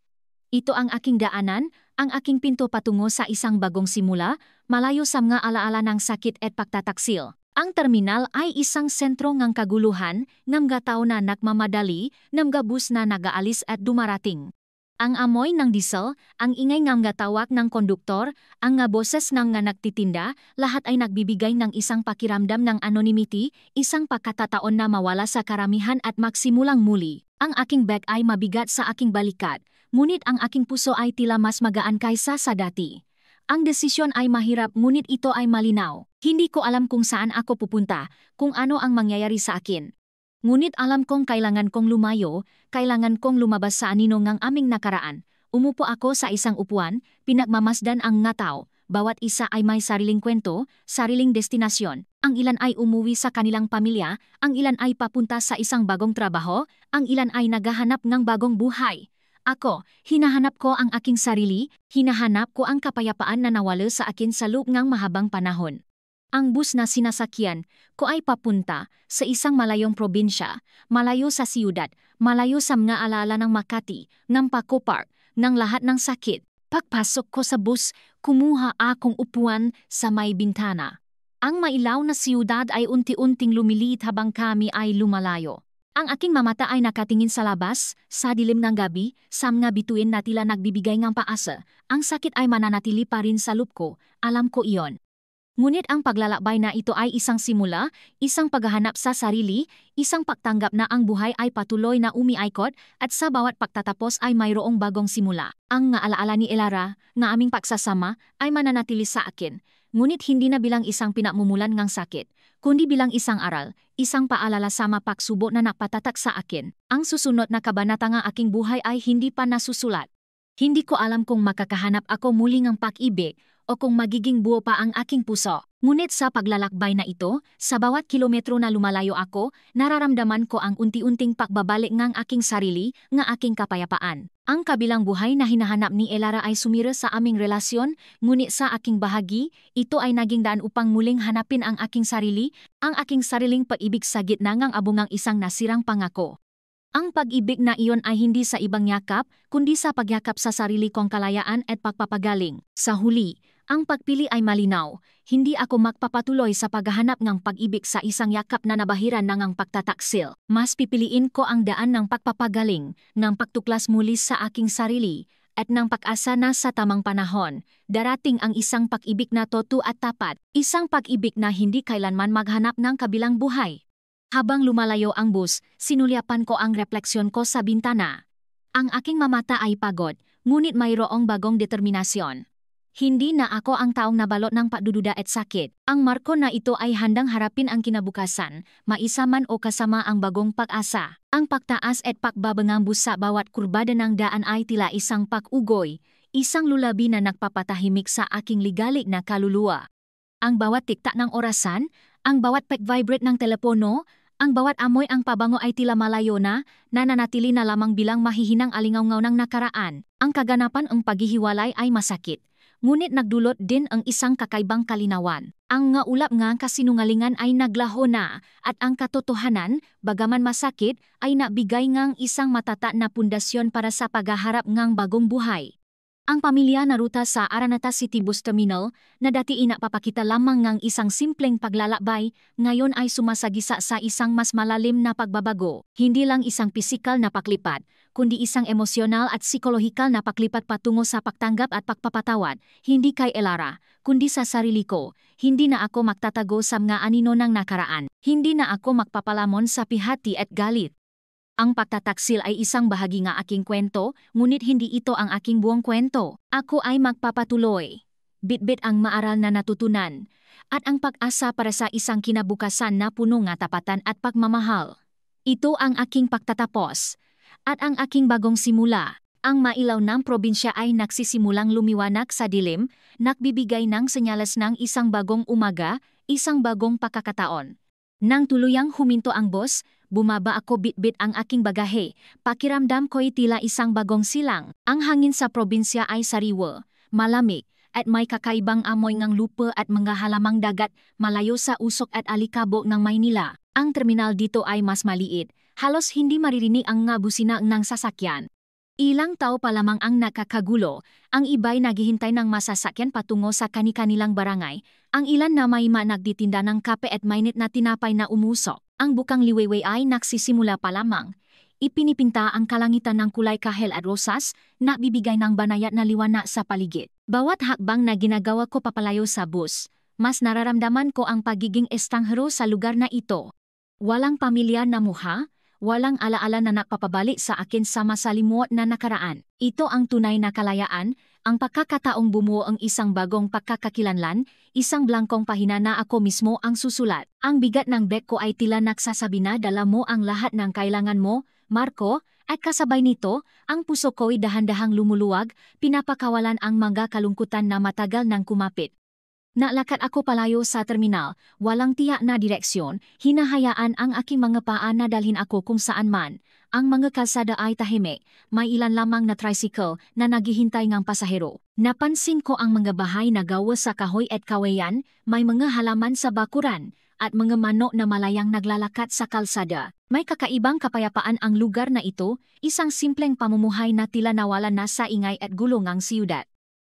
Ito ang aking daanan, ang aking pinto patungo sa isang bagong simula, malayo sa mga alaala ng sakit at pagtataksil. Ang terminal ay isang sentro ng kaguluhan, ng mga tao na nagmamadali, ng mga bus na nagaalis at dumarating. Ang amoy ng diesel, ang ingay ng mga tawag ng konduktor, ang nga boses ng nga nagtitinda, lahat ay nagbibigay ng isang pakiramdam ng anonymity, isang pagkatataon na mawala sa karamihan at magsimulang muli. Ang aking bag ay mabigat sa aking balikat, ngunit ang aking puso ay tila mas magaan kaysa sa dati. Ang desisyon ay mahirap ngunit ito ay malinaw. Hindi ko alam kung saan ako pupunta, kung ano ang mangyayari sa akin. Ngunit alam kong kailangan kong lumayo, kailangan kong lumabas sa anino ng aming nakaraan. Umupo ako sa isang upuan, pinagmamasdan ang nga tao. Bawat isa ay may sariling kwento, sariling destinasyon. Ang ilan ay umuwi sa kanilang pamilya, ang ilan ay papunta sa isang bagong trabaho, ang ilan ay naghahanap ng bagong buhay. Ako, hinahanap ko ang aking sarili, hinahanap ko ang kapayapaan na nawala sa akin sa loob ng mahabang panahon. Ang bus na sinasakyan ko ay papunta sa isang malayong probinsya, malayo sa siyudad, malayo sa mga alaala ng Makati, ng Paco Park, ng lahat ng sakit. Pagpasok ko sa bus, kumuha akong upuan sa may bintana. Ang mailaw na siyudad ay unti-unting lumiliit habang kami ay lumalayo. Ang aking mamata ay nakatingin sa labas, sa dilim ng gabi, sa mga bituin na tila nagbibigay ng paasa. Ang sakit ay mananatili pa rin sa loob ko, alam ko iyon. Ngunit ang paglalakbay na ito ay isang simula, isang paghahanap sa sarili, isang pagtanggap na ang buhay ay patuloy na umiikot at sa bawat pagtatapos ay mayroong bagong simula. Ang nga alaala ni Elara, nga aming pagsasama, ay mananatili sa akin. Ngunit hindi na bilang isang pinamumulan ng sakit, kundi bilang isang aral, isang paalala sa mapagsubo na napatatak sa akin. Ang susunod na kabanata ng aking buhay ay hindi pa nasusulat. Hindi ko alam kung makakahanap ako muli ng pag-ibig, o kung magiging buo pa ang aking puso. Ngunit sa paglalakbay na ito, sa bawat kilometro na lumalayo ako, nararamdaman ko ang unti-unting pagbabalik ng aking sarili, ng aking kapayapaan. Ang kabilang buhay na hinahanap ni Elara ay sumira sa aming relasyon, ngunit sa aking bahagi, ito ay naging daan upang muling hanapin ang aking sariling pag-ibig sa gitna ng abungang isang nasirang pangako. Ang pag-ibig na iyon ay hindi sa ibang yakap, kundi sa pagyakap sa sarili kong kalayaan at pagpapagaling. Sa huli, ang pagpili ay malinaw. Hindi ako magpapatuloy sa paghahanap ng pag-ibig sa isang yakap na nabahiran ng ang pagtataksil. Mas pipiliin ko ang daan ng pagpapagaling, ng pagtuklas muli sa aking sarili, at ng pag-asa na sa tamang panahon, darating ang isang pag-ibig na totoo at tapat, isang pag-ibig na hindi kailanman maghanap ng kabilang buhay. Habang lumalayo ang bus, sinulyapan ko ang refleksyon ko sa bintana. Ang aking mamata ay pagod, ngunit mayroong bagong determinasyon. Hindi na ako ang taong nabalot ng pagdududa at sakit. Ang marko na ito ay handang harapin ang kinabukasan, maisa man o kasama ang bagong pag-asa. Ang pagtaas at pagbabangang sa bawat kurbada ng daan ay tila isang pag-ugoy, isang lulabi na nagpapatahimik sa aking ligalig na kaluluwa. Ang bawat tiktak ng orasan, ang bawat pag-vibrate ng telepono, ang bawat amoy ang pabango ay tila malayo na, nananatili na lamang bilang mahihinang alingaw-ngaw ng nakaraan. Ang kaganapan ng paghihiwalay ay masakit. Ngunit nagdulot din ang isang kakaibang kalinawan. Ang nga ulap nga kasinungalingan ay naglaho na, at ang katotohanan, bagaman masakit, ay nabigay ngang isang matata na pundasyon para sa paghaharap ngang bagong buhay. Ang pamilya naruta sa Araneta City Bus Terminal na dati inapapakita lamang ng isang simpleng paglalakbay, ngayon ay sumasagisa sa isang mas malalim na pagbabago. Hindi lang isang pisikal na paklipat, kundi isang emosyonal at psikolohikal na paklipat patungo sa pagtanggap at pagpapatawad, hindi kay Elara, kundi sa sarili ko. Hindi na ako magtatago sa mga anino ng nakaraan. Hindi na ako magpapalamon sa pihati at galit. Ang pagtataksil ay isang bahagi ng aking kwento, ngunit hindi ito ang aking buong kwento. Ako ay magpapatuloy. Bitbit ang maaral na natutunan, at ang pag-asa para sa isang kinabukasan na puno ng tapatan at pagmamahal. Ito ang aking pagtatapos, at ang aking bagong simula. Ang mailaw ng probinsya ay nagsisimulang lumiwanag sa dilim, nagbibigay ng senyales ng isang bagong umaga, isang bagong pagkakataon. Nang tuluyang huminto ang bus, bumaba ako bitbit ang aking bagahe. Pakiramdam ko'y tila isang bagong silang. Ang hangin sa probinsya ay sariwa, malamig, at may kakaibang amoy ng lupa at mga halamang dagat malayo sa usok at alikabok ng Maynila. Ang terminal dito ay mas maliit, halos hindi maririnig ang nga busina ng sasakyan. Ilang tao pa lamang ang nakakagulo, ang iba'y naghihintay ng masasakyan patungo sa kani-kanilang barangay, ang ilan na may nagtitinda ng kape at mainit na tinapay na umusok. Ang bukang liwayway ay nagsisimula pa lamang. Ipinipinta ang kalangitan ng kulay kahel at rosas na bibigay ng banayat na liwanag sa paligid. Bawat hakbang na ginagawa ko papalayo sa bus, mas nararamdaman ko ang pagiging estanghero sa lugar na ito. Walang pamilyar na mukha, walang alaala na napapabalik sa akin sa masalimuot na nakaraan. Ito ang tunay na kalayaan, ang pagkakataong bumuo ang isang bagong pagkakakilanlan, isang blangkong pahina na ako mismo ang susulat. Ang bigat ng bag ko ay tila nagsasabi na dala mo ang lahat ng kailangan mo, Marco, at kasabay nito, ang puso ko'y dahan-dahang lumuluwag, pinapakawalan ang mga kalungkutan na matagal nang kumapit. Nalakad ako palayo sa terminal, walang tiyak na direksyon, hinahayaan ang aking mga paa na dalhin ako kung saan man. Ang mga kalsada ay tahimik, may ilan lamang na tricycle na naghihintay ng pasahero. Napansin ko ang mga bahay na gawa sa kahoy at kawayan, may mga halaman sa bakuran, at mga manok na malayang naglalakad sa kalsada. May kakaibang kapayapaan ang lugar na ito, isang simpleng pamumuhay na tila nawala na sa ingay at gulo ng siyudad.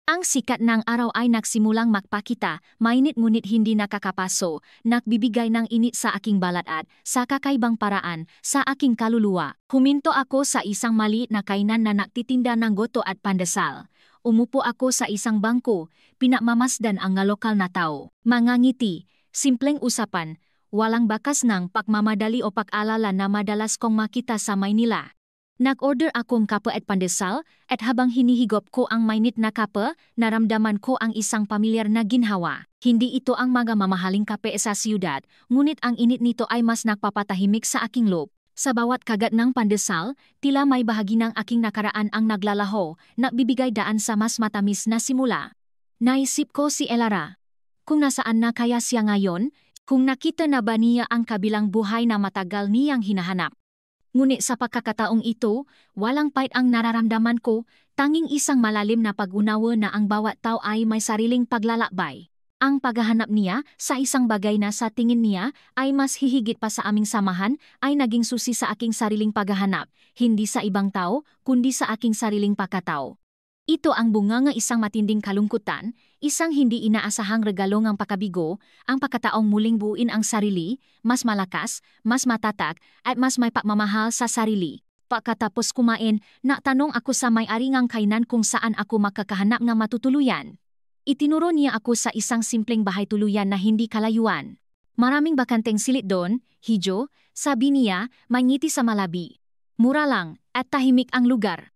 Ang sikat ng araw ay nagsimulang magpakita, mainit ngunit hindi nakakapaso, nagbibigay ng init sa aking balat at, sa kakaibang paraan, sa aking kaluluwa. Huminto ako sa isang maliit na kainan na nagtitinda ng goto at pandesal. Umupo ako sa isang bangko, pinamamasdan ang lokal na tao. Mga ngiti, simpleng usapan, walang bakas ng pagmamadali o pag-alala na madalas kong makita sa Maynila. Nag-order akong kape at pandesal, at habang hinihigop ko ang mainit na kape, naramdaman ko ang isang pamilyar na ginhawa. Hindi ito ang mga mamahaling kape sa siyudad, ngunit ang init nito ay mas nagpapatahimik sa aking loob. Sa bawat kagat ng pandesal, tila may bahagi ng aking nakaraan ang naglalaho, nagbibigay daan sa mas matamis na simula. Naisip ko si Elara. Kung nasaan na kaya siya ngayon, kung nakita na ba niya ang kabilang buhay na matagal niyang hinahanap. Ngunit sa pagkakataong ito, walang pait ang nararamdaman ko, tanging isang malalim na pag-unawa na ang bawat tao ay may sariling paglalakbay. Ang paghahanap niya sa isang bagay na sa tingin niya ay mas hihigit pa sa aming samahan ay naging susi sa aking sariling paghahanap, hindi sa ibang tao, kundi sa aking sariling pagkatao. Ito ang bunga ng isang matinding kalungkutan, isang hindi inaasahang regalo ng pagkabigo, ang pagkataong muling buuin ang sarili, mas malakas, mas matatag, at mas may pagmamahal sa sarili. Pagkatapos kumain, natanong ako sa may-ari ng kainan kung saan ako makakahanap ng matutuluyan. Itinuro niya ako sa isang simpleng bahay tuluyan na hindi kalayuan. Maraming bakanteng silid doon, Hijo, sabi niya, may ngiti sa malabi. Mura lang, at tahimik ang lugar.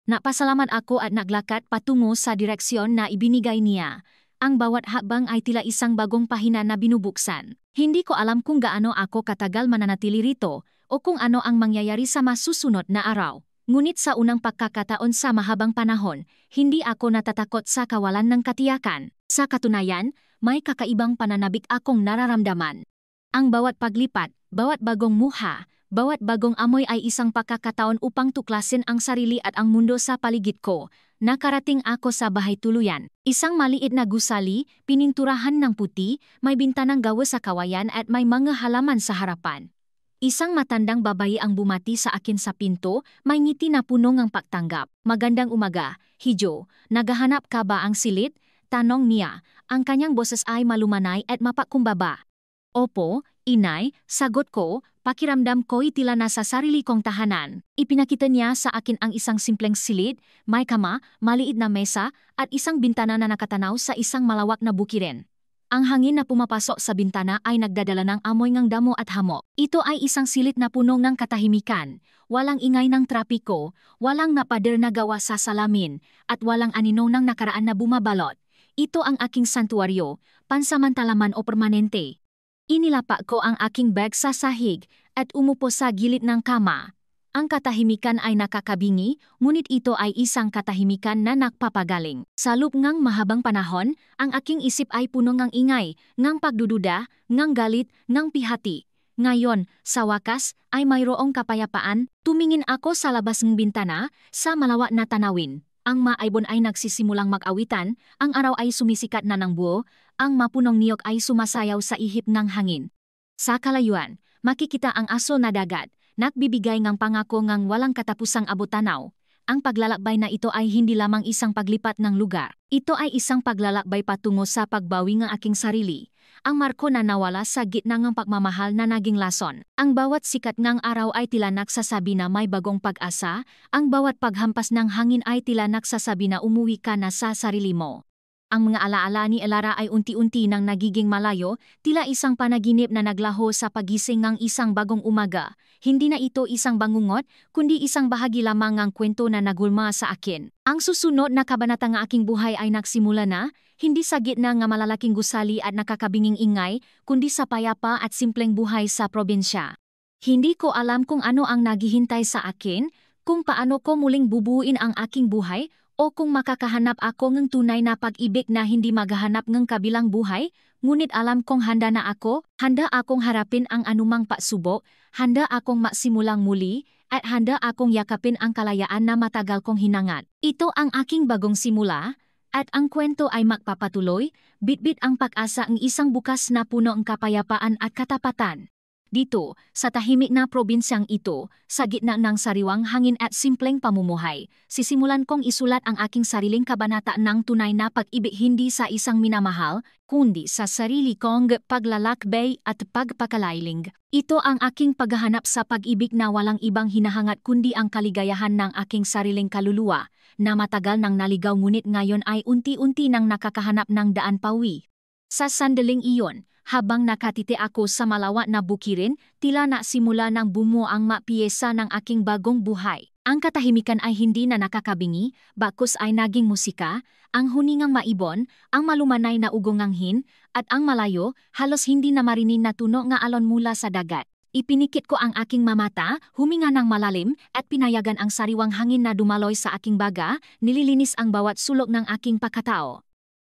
Napasalamat ako at naglakad patungo sa direksyon na ibinigay niya. Ang bawat hakbang ay tila isang bagong pahina na binubuksan. Hindi ko alam kung gaano ako katagal mananatili rito o kung ano ang mangyayari sa masusunod na araw. Ngunit sa unang pagkakataon sa mahabang panahon, hindi ako natatakot sa kawalan ng katiyakan. Sa katunayan, may kakaibang pananabik akong nararamdaman. Ang bawat paglipat, bawat bagong muha, bawat bagong amoy ay isang pagkakataon upang tuklasin ang sarili at ang mundo sa paligid ko. Nakarating ako sa bahay tuluyan. Isang maliit na gusali, pininturahan ng puti, may bintanang gawa sa kawayan at may mga halaman sa harapan. Isang matandang babae ang bumati sa akin sa pinto, may ngiti na puno ng pagtanggap. Magandang umaga, Hijo. Naghahanap ka ba ang silid? Tanong niya. Ang kanyang boses ay malumanay at mapakumbaba. Opo, inay, sagot ko, pakiramdam ko'y tila nasa sarili kong tahanan. Ipinakita niya sa akin ang isang simpleng silid, may kama, maliit na mesa, at isang bintana na nakatanaw sa isang malawak na bukirin. Ang hangin na pumapasok sa bintana ay nagdadala ng amoy ng damo at hamok. Ito ay isang silid na puno ng katahimikan. Walang ingay ng trapiko, walang napader na gawa sa salamin, at walang anino ng nakaraan na bumabalot. Ito ang aking santuaryo, pansamantala man o permanente. Inilapa ko ang aking bag sa sahig at umupo sa gilid ng kama. Ang katahimikan ay nakakabingi, ngunit ito ay isang katahimikan na nagpapagaling. Sa loob ng mahabang panahon, ang aking isip ay puno ng ingay, ng pagdududa, ng galit, ng pihati. Ngayon, sa wakas, ay mayroong kapayapaan, tumingin ako sa labas ng bintana, sa malawak na tanawin. Ang maaibon ay nagsisimulang mag-awitan, ang araw ay sumisikat na ng buo, ang mapunong niyog ay sumasayaw sa ihip ng hangin. Sa kalayuan, makikita ang aso na dagat, nagbibigay ng pangako ng walang katapusang abot-tanaw. Ang paglalakbay na ito ay hindi lamang isang paglipat ng lugar. Ito ay isang paglalakbay patungo sa pagbawi ng aking sarili. Ang marko na nawala sa gitna ng pagmamahal na naging lason. Ang bawat sikat ng araw ay tila nagsasabi na may bagong pag-asa, ang bawat paghampas ng hangin ay tila nagsasabi na umuwi ka na sa sarili mo. Ang mga alaala ni Elara ay unti-unti nang nagiging malayo, tila isang panaginip na naglaho sa pagising ng isang bagong umaga. Hindi na ito isang bangungot, kundi isang bahagi lamang ng kwento na nagulma sa akin. Ang susunod na kabanata ng aking buhay ay nagsimula na, hindi sa gitna ng malalaking gusali at nakakabinging ingay, kundi sa payapa at simpleng buhay sa probinsya. Hindi ko alam kung ano ang naghihintay sa akin, kung paano ko muling bubuuin ang aking buhay, o kung makakahanap ako ng tunay na pag-ibig na hindi maghahanap ng kabilang buhay, ngunit alam kong handa na ako, handa akong harapin ang anumang pagsubok, handa akong magsimulang muli, at handa akong yakapin ang kalayaan na matagal kong hinangat. Ito ang aking bagong simula, at ang kwento ay magpapatuloy, bitbit ang pag-asa ng isang bukas na puno ng kapayapaan at katapatan. Dito, sa tahimik na probinsyang ito, sa gitna ng sariwang hangin at simpleng pamumuhay, sisimulan kong isulat ang aking sariling kabanata ng tunay na pag-ibig hindi sa isang minamahal, kundi sa sarili kong paglalakbay at pagpakaliling. Ito ang aking paghahanap sa pag-ibig na walang ibang hinahangat kundi ang kaligayahan ng aking sariling kaluluwa, na matagal nang naligaw ngunit ngayon ay unti-unti nang nakakahanap ng daan pawi. Sa sandaling iyon, habang nakatiti ako sa malawak na bukirin, tila na simula ng bumuo ang mapiyesa ng aking bagong buhay. Ang katahimikan ay hindi na nakakabingi, bakos ay naging musika, ang huningang maibon, ang malumanay na ugonganghin, at ang malayo, halos hindi na marinig na tunog nga alon mula sa dagat. Ipinikit ko ang aking mamata, huminga ng malalim, at pinayagan ang sariwang hangin na dumaloy sa aking baga, nililinis ang bawat sulok ng aking pagkatao.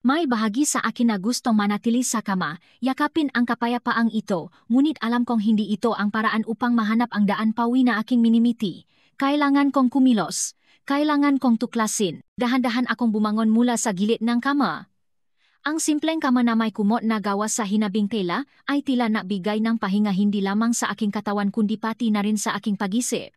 May bahagi sa akin na gustong manatili sa kama, yakapin ang kapayapaang ito, ngunit alam kong hindi ito ang paraan upang mahanap ang daan pawi na aking minimiti. Kailangan kong kumilos. Kailangan kong tuklasin. Dahan-dahan akong bumangon mula sa gilid ng kama. Ang simpleng kama na may kumot na gawa sa hinabing tela ay tila nabigay ng pahinga hindi lamang sa aking katawan kundi pati na rin sa aking pag-isip.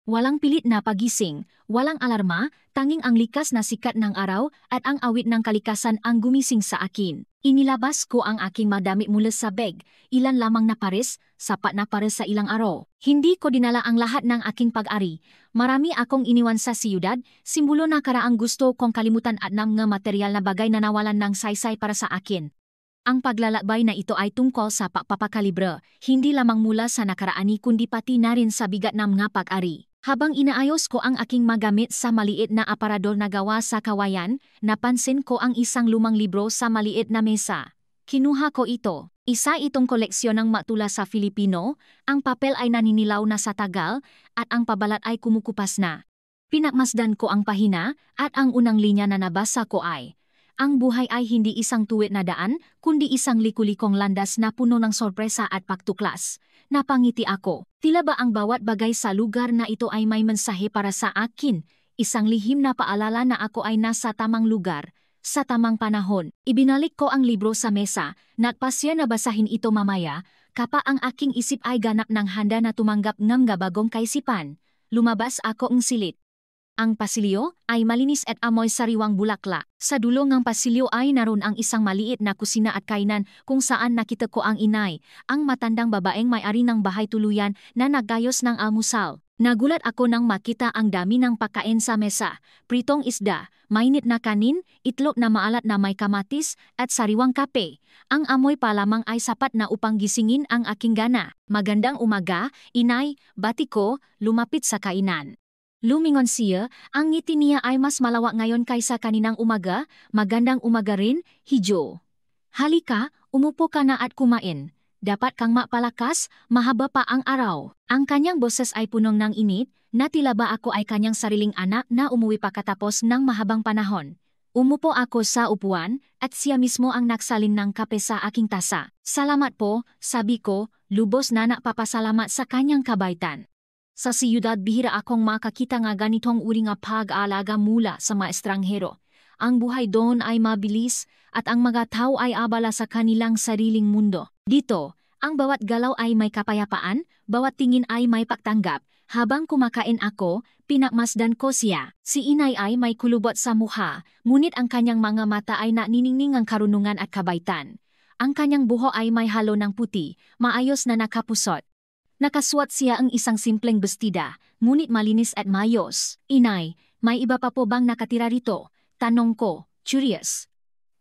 Walang pilit na pagising, walang alarma, tanging ang likas na sikat ng araw at ang awit ng kalikasan ang gumising sa akin. Inilabas ko ang aking madami mula sa bag, ilan lamang na pares, sapat na para sa ilang araw. Hindi ko dinala ang lahat ng aking pag-ari. Marami akong iniwan sa siyudad, simbolo na karaang gusto kong kalimutan at ng mga material na bagay na nawalan ng saysay para sa akin. Ang paglalakbay na ito ay tungkol sa pagpapakalibre, hindi lamang mula sa nakaraani kundi pati na rin sa bigat ng mga pag-ari. Habang inaayos ko ang aking magamit sa maliit na aparador na gawa sa kawayan, napansin ko ang isang lumang libro sa maliit na mesa. Kinuha ko ito. Isa itong koleksyon ng matula sa Filipino, ang papel ay naninilaw na sa tagal, at ang pabalat ay kumukupas na. Pinakmasdan ko ang pahina, at ang unang linya na nabasa ko ay, ang buhay ay hindi isang tuwid na daan, kundi isang likulikong landas na puno ng sorpresa at pagtuklas. Napangiti ako. Tila ba ang bawat bagay sa lugar na ito ay may mensahe para sa akin? Isang lihim na paalala na ako ay nasa tamang lugar, sa tamang panahon. Ibinalik ko ang libro sa mesa, nagpasya na basahin ito mamaya, Kapa ang aking isip ay ganap ng handa na tumanggap ng gabagong kaisipan. Lumabas ako ng silit. Ang pasilyo ay malinis at amoy sariwang bulaklak. Sa dulo ng pasilyo ay naroon ang isang maliit na kusina at kainan kung saan nakita ko ang inay, ang matandang babaeng may-ari ng bahay tuluyan na naggayos ng almusal. Nagulat ako nang makita ang dami ng pagkain sa mesa, pritong isda, mainit na kanin, itlog na maalat na may kamatis, at sariwang kape. Ang amoy pa lamang ay sapat na upang gisingin ang aking gana. Magandang umaga, inay, bati ko, lumapit sa kainan. Lumingon siya, ang ngiti niya ay mas malawak ngayon kaysa kaninang umaga. Magandang umaga rin, Hijo. Halika, umupo ka na at kumain. Dapat kang mapalakas, mahaba pa ang araw. Ang kanyang boses ay punong ng init, na tila ba ako ay kanyang sariling anak na umuwi pa katapos ng mahabang panahon. Umupo ako sa upuan, at siya mismo ang nagsalin ng kape sa aking tasa. Salamat po, sabi ko, lubos na napapasalamat sa kanyang kabaitan. Sa siyudad bihira akong makakita nga ganitong uri nga pag-aalaga mula sa mga estranghero. Ang buhay doon ay mabilis at ang mga tao ay abala sa kanilang sariling mundo. Dito, ang bawat galaw ay may kapayapaan, bawat tingin ay may pagtanggap. Habang kumakain ako, pinakmasdan ko siya. Si inay ay may kulubot sa mukha, ngunit ang kanyang mga mata ay naniningning ang karunungan at kabaitan. Ang kanyang buho ay may halo ng puti, maayos na nakapusot. Nakasuot siya ang isang simpleng bestida, ngunit malinis at mayos. Inay, may iba pa po bang nakatira rito? Tanong ko, curious.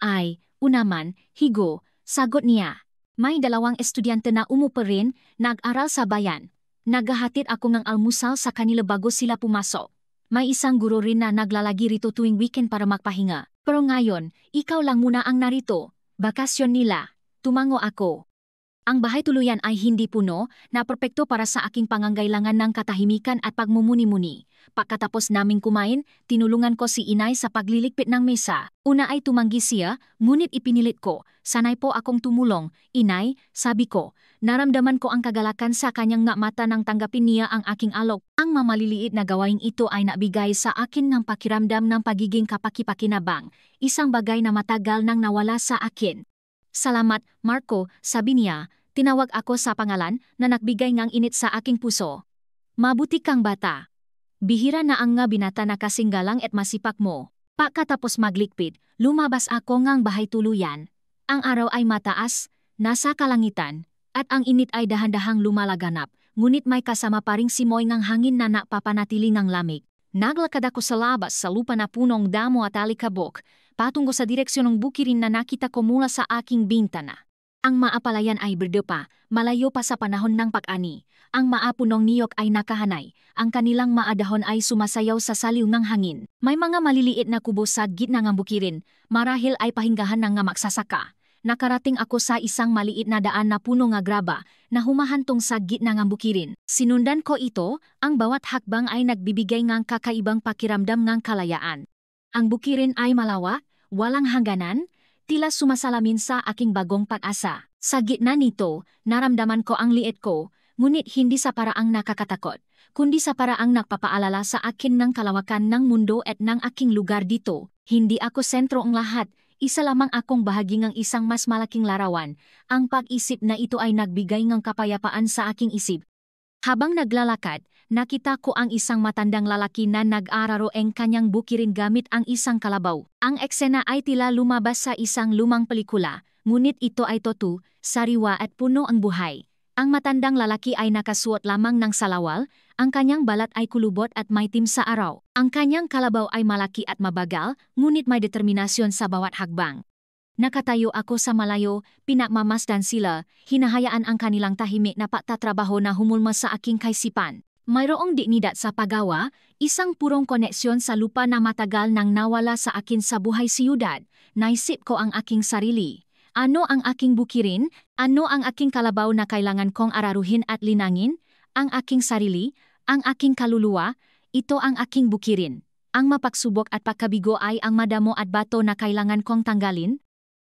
Ay, unaman, Higo, sagot niya. May 2 estudyante na umupo rin, nag-aral sa bayan. Naghahatid ako ng almusal sa kanila bago sila pumasok. May isang guro rin na naglalagi rito tuwing weekend para magpahinga. Pero ngayon, ikaw lang muna ang narito. Bakasyon nila. Tumango ako. Ang bahay tuluyan ay hindi puno, na perpekto para sa aking pangangailangan ng katahimikan at pagmumuni-muni. Pagkatapos naming kumain, tinulungan ko si inay sa pagliligpit ng mesa. Una ay tumanggi siya, ngunit ipinilit ko. Sanay po akong tumulong. Inay, sabi ko, naramdaman ko ang kagalakan sa kanyang nga mata nang tanggapin niya ang aking alok. Ang mamaliliit na gawain ito ay nabigay sa akin ng pakiramdam ng pagiging kapaki-pakinabang, isang bagay na matagal nang nawala sa akin. Salamat, Marco, sabi niya. Tinawag ako sa pangalan na nagbigay ngang init sa aking puso. Mabuti kang bata. Bihira na ang nga binata na kasing galang at masipak mo. Pagkatapos maglikpit, lumabas ako ngang bahay tuluyan. Ang araw ay mataas, nasa kalangitan, at ang init ay dahan-dahang lumalaganap, ngunit may kasama pa ring simoy ngang hangin na napapanatili ng lamig. Naglakad ako sa labas sa lupa na punong damo at alikabok, patungo sa direksyon ng bukirin na nakita ko mula sa aking bintana. Ang maapalayan ay berde pa, malayo pa sa panahon ng pag-ani. Ang maapunong niyok ay nakahanay, ang kanilang maadahon ay sumasayaw sa saliw ng hangin. May mga maliliit na kubo sa gitna ng bukirin, marahil ay pahinggahan ng nga magsasaka. Nakarating ako sa isang maliit na daan na puno nga graba na humahantong sa gitna ng bukirin. Sinundan ko ito, ang bawat hakbang ay nagbibigay ng kakaibang pakiramdam ng kalayaan. Ang bukirin ay malawak, walang hangganan, tila sumasalamin sa aking bagong pag-asa. Sa gitna nito, naramdaman ko ang liit ko, ngunit hindi sa paraang nakakatakot, kundi sa paraang nagpapaalala sa akin ng kalawakan ng mundo at ng aking lugar dito. Hindi ako sentro ang lahat, isa lamang akong bahagi ng isang mas malaking larawan. Ang pag-isip na ito ay nagbigay ng kapayapaan sa aking isip. Habang naglalakad, nakita ko ang isang matandang lalaki na nag-araro ang kanyang bukirin gamit ang isang kalabaw. Ang eksena ay tila lumabas sa isang lumang pelikula, ngunit ito ay totoo, sariwa at puno ang buhay. Ang matandang lalaki ay nakasuot lamang ng salawal, ang kanyang balat ay kulubot at maitim sa araw. Ang kanyang kalabaw ay malaki at mabagal, ngunit may determinasyon sa bawat hakbang. Nakatayo ako sa malayo, pinakmamasdan sila, hinahayaan ang kanilang tahimik na pagtatrabaho na humulma sa aking kaisipan. Mayroong dignidad sa paggawa, isang purong koneksyon sa lupa na matagal nang nawala sa akin sa buhay siyudad. Naisip ko ang aking sarili. Ano ang aking bukirin? Ano ang aking kalabaw na kailangan kong araruhin at linangin? Ang aking sarili? Ang aking kaluluwa? Ito ang aking bukirin. Ang mapagsubok at pagkabigo ay ang madamo at bato na kailangan kong tanggalin.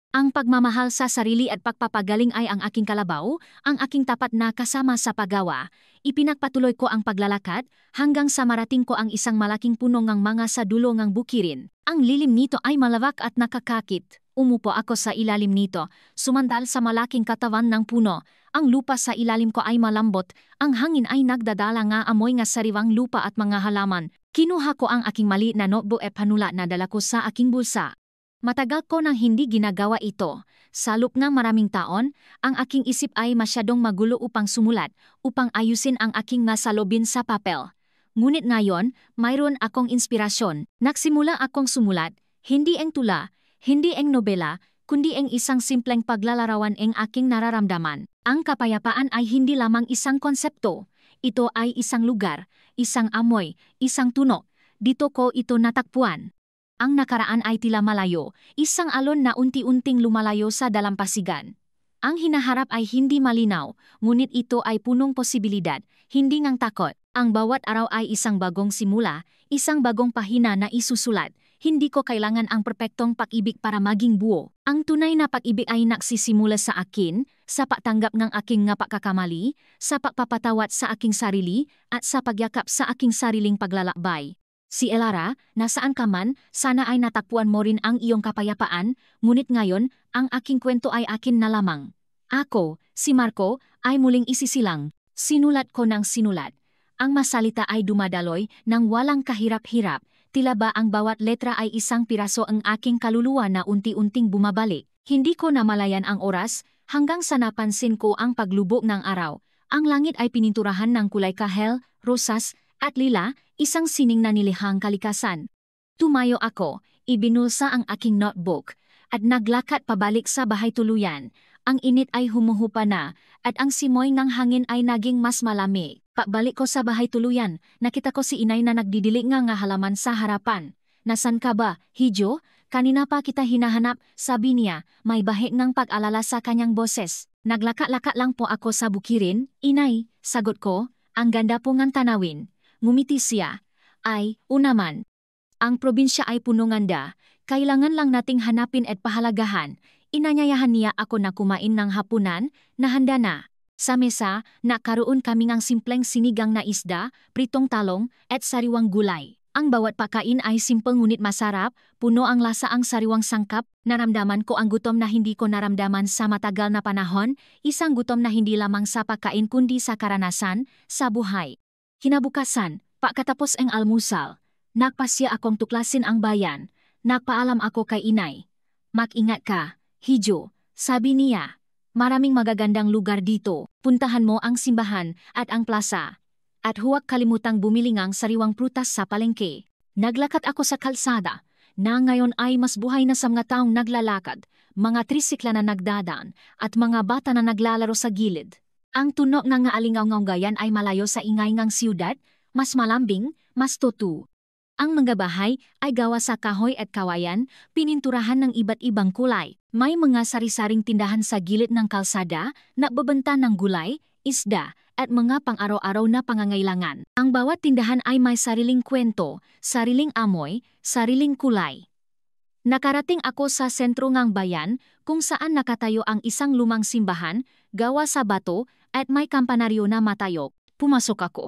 Ang pagmamahal sa sarili at pagpapagaling ay ang aking kalabaw, ang aking tapat na kasama sa paggawa. Ipinagpatuloy ko ang paglalakad hanggang sa marating ko ang isang malaking puno ng mga sa dulo ng bukirin. Ang lilim nito ay malawak at nakakakit. Umupo ako sa ilalim nito, sumandal sa malaking katawan ng puno. Ang lupa sa ilalim ko ay malambot, ang hangin ay nagdadala nga amoy nga sariwang lupa at mga halaman. Kinuha ko ang aking maliit na notebook at panulat na dala ko sa aking bulsa. Matagal ko nang hindi ginagawa ito. Sa loob ng maraming taon, ang aking isip ay masyadong magulo upang sumulat, upang ayusin ang aking nasalobin sa papel. Ngunit ngayon, mayroon akong inspirasyon. Nagsimula akong sumulat, hindi ang tula, hindi ang nobela, kundi ang isang simpleng paglalarawan ang aking nararamdaman. Ang kapayapaan ay hindi lamang isang konsepto. Ito ay isang lugar, isang amoy, isang tunog. Dito ko ito natakpuan. Ang nakaraan ay tila malayo, isang alon na unti-unting lumalayo sa dalampasigan. Ang hinaharap ay hindi malinaw, ngunit ito ay punong posibilidad, hindi ngang takot. Ang bawat araw ay isang bagong simula, isang bagong pahina na isusulat. Hindi ko kailangan ang perpektong pag-ibig para maging buo. Ang tunay na pag-ibig ay nagsisimula sa akin, sa pagtanggap ng aking nga pagkakamali, sa pagpapatawad sa aking sarili, at sa pagyakap sa aking sariling paglalakbay. Si Elara, nasaan ka man, sana ay natakpuan mo rin ang iyong kapayapaan, ngunit ngayon, ang aking kwento ay akin na lamang. Ako, si Marco, ay muling isisilang. Sinulat ko ng sinulat. Ang masalita ay dumadaloy nang walang kahirap-hirap, tila ba ang bawat letra ay isang piraso ang aking kaluluwa na unti-unting bumabalik. Hindi ko namalayan ang oras, hanggang sa napansin ko ang paglubog ng araw. Ang langit ay pininturahan ng kulay kahel, rosas, at lila, isang sining na nilihang kalikasan. Tumayo ako, ibinulsa ang aking notebook, at naglakad pabalik sa bahay tuluyan. Ang init ay humuhupa na, at ang simoy ng hangin ay naging mas malamig. Pagbalik ko sa bahay tuluyan, nakita ko si inay na nagdidilig nga halaman sa harapan. Nasan ka ba, Hijo? Kanina pa kita hinahanap, sabi niya, may bahid ng pag-alala sa kanyang boses. Naglaka-laka lang po ako sa bukirin, inay, sagot ko, ang ganda po ngang tanawin. Ngumiti siya. Ay, unaman. Ang probinsya ay punong ganda, kailangan lang nating hanapin at pahalagahan. Inanyayahan niya ako na kumain ng hapunan, na handa na. Sa mesa, nakaroon kami ng simpleng sinigang na isda, pritong talong, at sariwang gulay. Ang bawat pagkain ay simple ngunit masarap, puno ang lasa ang sariwang sangkap. Naramdaman ko ang gutom na hindi ko naramdaman sa matagal na panahon, isang gutom na hindi lamang sa pagkain kundi sa karanasan, sa buhay. Kinabukasan, pagkatapos ang almusal, nagpasya akong tuklasin ang bayan. Nagpaalam ako kay inay. Mag-ingat ka, Hijo, sabi niya. Maraming magagandang lugar dito. Puntahan mo ang simbahan at ang plaza. At huwag kalimutang bumili ng sariwang prutas sa palengke. Naglakad ako sa kalsada, na ngayon ay mas buhay na sa mga taong naglalakad, mga trisikla na nagdadaan, at mga bata na naglalaro sa gilid. Ang tunog ng alingaw-ngaw gayan ay malayo sa ingay ng siyudad, mas malambing, mas tutu. Ang mga bahay ay gawa sa kahoy at kawayan, pininturahan ng iba't ibang kulay. May mga sari-saring tindahan sa gilid ng kalsada, nagbebenta ng gulay, isda, at mga pang-araw-araw na pangangailangan. Ang bawat tindahan ay may sariling kwento, sariling amoy, sariling kulay. Nakarating ako sa sentro ng bayan, kung saan nakatayo ang isang lumang simbahan, gawa sa bato, at may kampanaryo na matayog. Pumasok ako.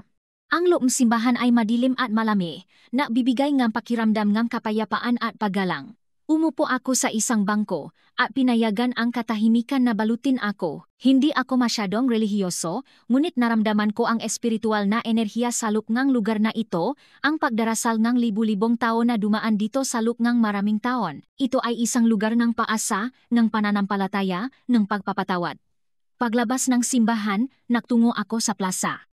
Ang loob ng simbahan ay madilim at malami, na bibigay ng pakiramdam ng kapayapaan at paggalang. Umupo ako sa isang bangko, at pinayagan ang katahimikan na balutin ako. Hindi ako masyadong relihiyoso, ngunit naramdaman ko ang espiritual na enerhiya sa loob ng lugar na ito, ang pagdarasal ng libu-libong tao na dumaan dito sa loob ng maraming taon. Ito ay isang lugar ng paasa, ng pananampalataya, ng pagpapatawad. Paglabas ng simbahan, nagtungo ako sa plaza.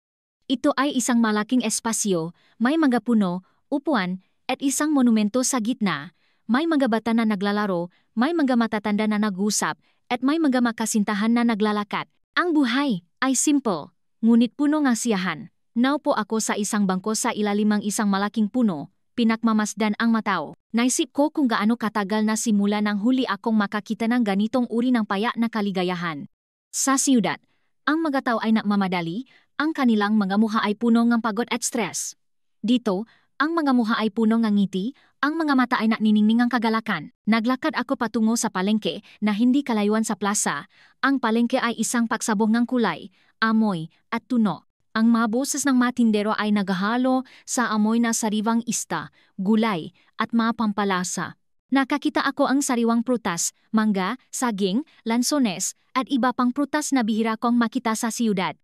Ito ay isang malaking espasyo, may mga puno, upuan, at isang monumento sa gitna. May mga bata na naglalaro, may mga matatanda na nag-usap, at may mga makasintahan na naglalakad. Ang buhay ay simple, ngunit puno ng siyahan. Naupo ako sa isang bangko sa ilalim ng isang malaking puno, pinakmamasdan ang mataw. Naisip ko kung gaano katagal na simula nang huli akong makakita ng ganitong uri ng payak na kaligayahan. Sa siyudad, ang mga tao ay nagmamadali, ang kanilang mga mukha ay puno ng pagod at stress. Dito, Ang mga muha ay puno ng ngiti, ang mga mata ay naniningning ang kagalakan. Naglakad ako patungo sa palengke na hindi kalayuan sa plaza. Ang palengke ay isang pagsabong ng kulay, amoy, at tuno. Ang mga boses ng mga tindero ay naghahalo sa amoy na sariwang ista, gulay, at mga pampalasa. Nakakita ako ang sariwang prutas, mangga, saging, lansones, at iba pang prutas na bihira kong makita sa siyudad.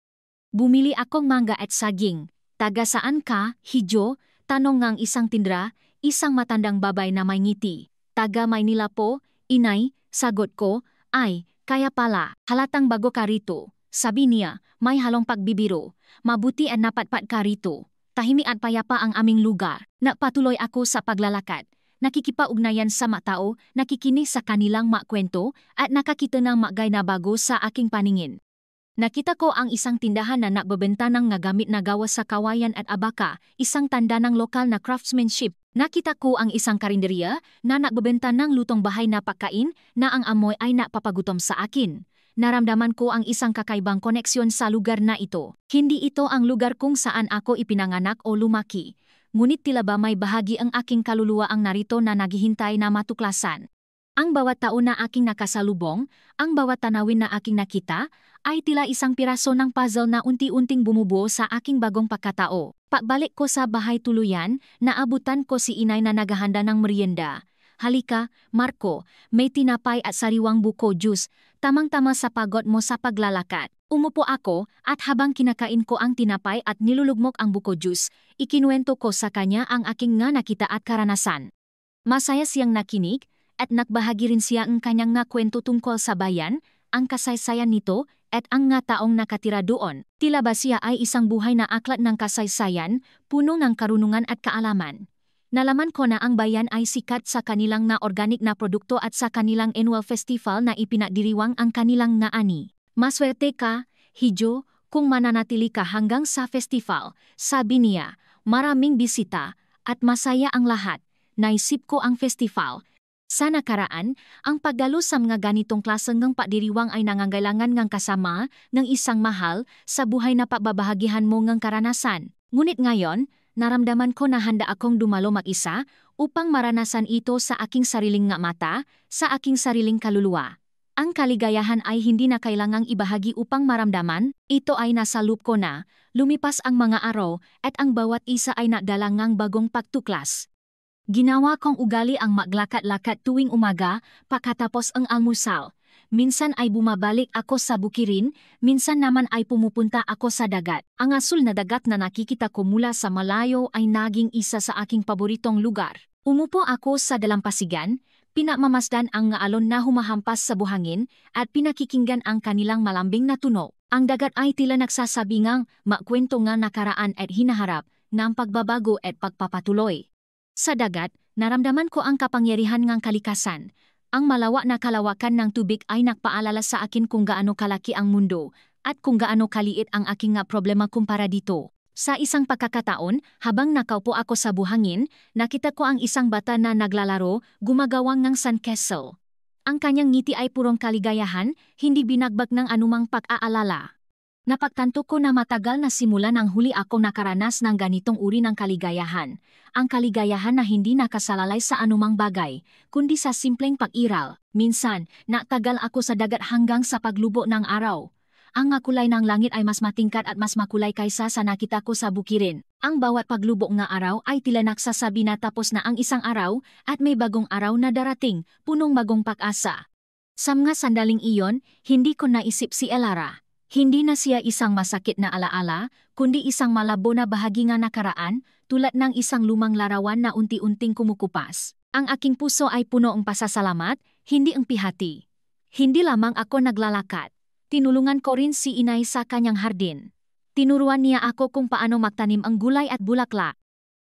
Bumili akong mangga at saging. Taga saan ka, Hijo? Tanong ng isang tindra, isang matandang babay na may ngiti. Taga Maynila po, inay, sagot ko, ay, kaya pala, halatang bago ka rito. Sabi niya, may halong pagbibiro. Mabuti at napatpat ka rito. Tahimik at payapa ang aming lugar. Napatuloy ako sa paglalakad. Nakikipag-ugnayan sa mga tao, nakikinig sa kanilang mga kwento, at nakakita ng mga na bago sa aking paningin. Nakita ko ang isang tindahan na nagbebenta ng gamit na gawa sa kawayan at abaka, isang tanda ng lokal na craftsmanship. Nakita ko ang isang karinderya na nagbebenta ng lutong bahay na pagkain na ang amoy ay napapagutom sa akin. Naramdaman ko ang isang kakaibang koneksyon sa lugar na ito. Hindi ito ang lugar kung saan ako ipinanganak o lumaki. Ngunit tila ba may bahagi ang aking kaluluwa ang narito na naghihintay na matuklasan. Ang bawat tao na aking nakasalubong, ang bawat tanawin na aking nakita, ay tila isang piraso ng puzzle na unti-unting bumubuo sa aking bagong pagkatao. Pagbalik ko sa bahay tuluyan, naabutan ko si inay na naghahanda ng merienda. Halika, Marco, may tinapay at sariwang buko juice, tamang-tama sa pagod mo sa paglalakad. Umupo ako at habang kinakain ko ang tinapay at nilulugmok ang buko juice, ikinuwento ko sa kanya ang aking nga nakita at karanasan. Masaya siyang nakinig, at nagbahagi rin siya ang kanyang nga kwento tungkol sa bayan, ang kasaysayan nito, at ang nga taong nakatira doon. Tila ba siya ay isang buhay na aklat ng kasaysayan, puno ng karunungan at kaalaman. Nalaman ko na ang bayan ay sikat sa kanilang na organic na produkto at sa kanilang annual festival na ipinadiriwang ang kanilang nga ani. Maswerte ka, Hijo, kung mananatili ka hanggang sa festival, sabi niya. Maraming bisita, at masaya ang lahat. Naisip ko ang festival. Sa nakaraan, ang pagdalo sa mga ganitong klaseng ng padiriwang ay nangangailangan ng kasama ng isang mahal sa buhay na pagbabahagihan mo ng karanasan. Ngunit ngayon, naramdaman ko na handa akong dumalo mag-isa upang maranasan ito sa aking sariling nga mata, sa aking sariling kaluluwa. Ang kaligayahan ay hindi na kailangang ibahagi upang maramdaman, ito ay nasa loop ko na, lumipas ang mga araw at ang bawat isa ay nadala ngang bagong pagtuklas. Ginawa kong ugali ang maglakat-lakat tuwing umaga pagkatapos ang almusal. Minsan ay bumabalik ako sa bukirin, minsan naman ay pumupunta ako sa dagat. Ang asul na dagat na nakikita ko mula sa malayo ay naging isa sa aking paboritong lugar. Umupo ako sa dalampasigan, pinamamasdan ang nga alon na humahampas sa buhangin at pinakikinggan ang kanilang malambing na tunog. Ang dagat ay tila nagsasabi ngang makwento nga nakaraan at hinaharap ng pagbabago at pagpapatuloy. Sa dagat, naramdaman ko ang kapangyarihan ng kalikasan. Ang malawak na kalawakan ng tubig ay nagpaalala sa akin kung gaano kalaki ang mundo at kung gaano kaliit ang aking nga problema kumpara dito. Sa isang pagkakataon, habang nakaupo ako sa buhangin, nakita ko ang isang bata na naglalaro, gumagawang ng sandcastle. Ang kanyang ngiti ay purong kaligayahan, hindi binagbag ng anumang pag-aalala. Napagtanto ko na matagal na simula nang huli ako nakaranas ng ganitong uri ng kaligayahan. Ang kaligayahan na hindi nakasalalay sa anumang bagay, kundi sa simpleng pag-iral. Minsan, natagal ako sa dagat hanggang sa paglubo ng araw. Ang kulay ng langit ay mas matingkad at mas makulay kaysa sa nakita ko sa bukirin. Ang bawat paglubo ng araw ay tila nagsasabi na tapos na ang isang araw at may bagong araw na darating, punong bagong pag-asa. Sa mga sandaling iyon, hindi ko naisip si Elara. Hindi na siya isang masakit na alaala, kundi isang malabo na bahagi ng nakaraan, tulad ng isang lumang larawan na unti-unting kumukupas. Ang aking puso ay puno ng pasasalamat, hindi ang pihati. Hindi lamang ako naglalakad. Tinulungan ko rin si inay sa kanyang hardin. Tinuruan niya ako kung paano magtanim ang gulay at bulaklak.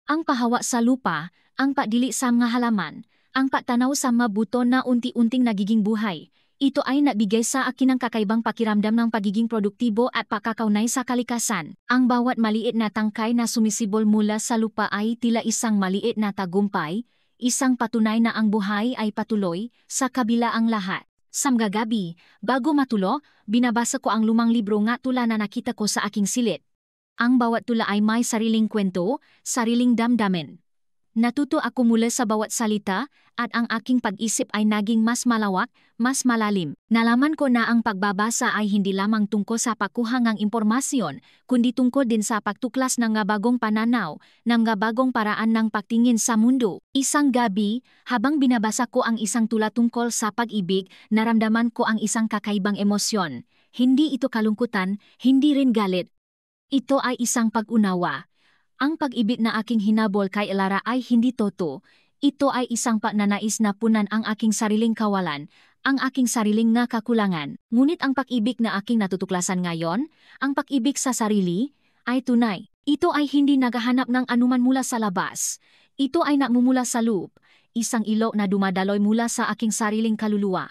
Ang pahawa sa lupa, ang pagdili sa mga halaman, ang pagtanaw sa mga buto na unti-unting nagiging buhay. Ito ay nabigay sa akin ng kakaibang pakiramdam ng pagiging produktibo at pagkakaunay sa kalikasan. Ang bawat maliit na tangkay na sumisibol mula sa lupa ay tila isang maliit na tagumpay, isang patunay na ang buhay ay patuloy sa kabila ang lahat. Sa mga gabi, bago matulog, binabasa ko ang lumang libro nga tula na nakita ko sa aking silid. Ang bawat tula ay may sariling kwento, sariling damdamin. Natuto ako mula sa bawat salita at ang aking pag-isip ay naging mas malawak, mas malalim. Nalaman ko na ang pagbabasa ay hindi lamang tungkol sa pagkuha ng impormasyon, kundi tungkol din sa pagtuklas ng bagong pananaw, ng bagong paraan ng pagtingin sa mundo. Isang gabi, habang binabasa ko ang isang tula tungkol sa pag-ibig, naramdaman ko ang isang kakaibang emosyon. Hindi ito kalungkutan, hindi rin galit. Ito ay isang pag-unawa. Ang pag-ibig na aking hinabol kay Elara ay hindi totoo. Ito ay isang pagnanais na punan ang aking sariling kawalan, ang aking sariling nga kakulangan. Ngunit ang pag-ibig na aking natutuklasan ngayon, ang pag-ibig sa sarili, ay tunay. Ito ay hindi naghahanap ng anuman mula sa labas. Ito ay namumula sa loob, isang ilog na dumadaloy mula sa aking sariling kaluluwa.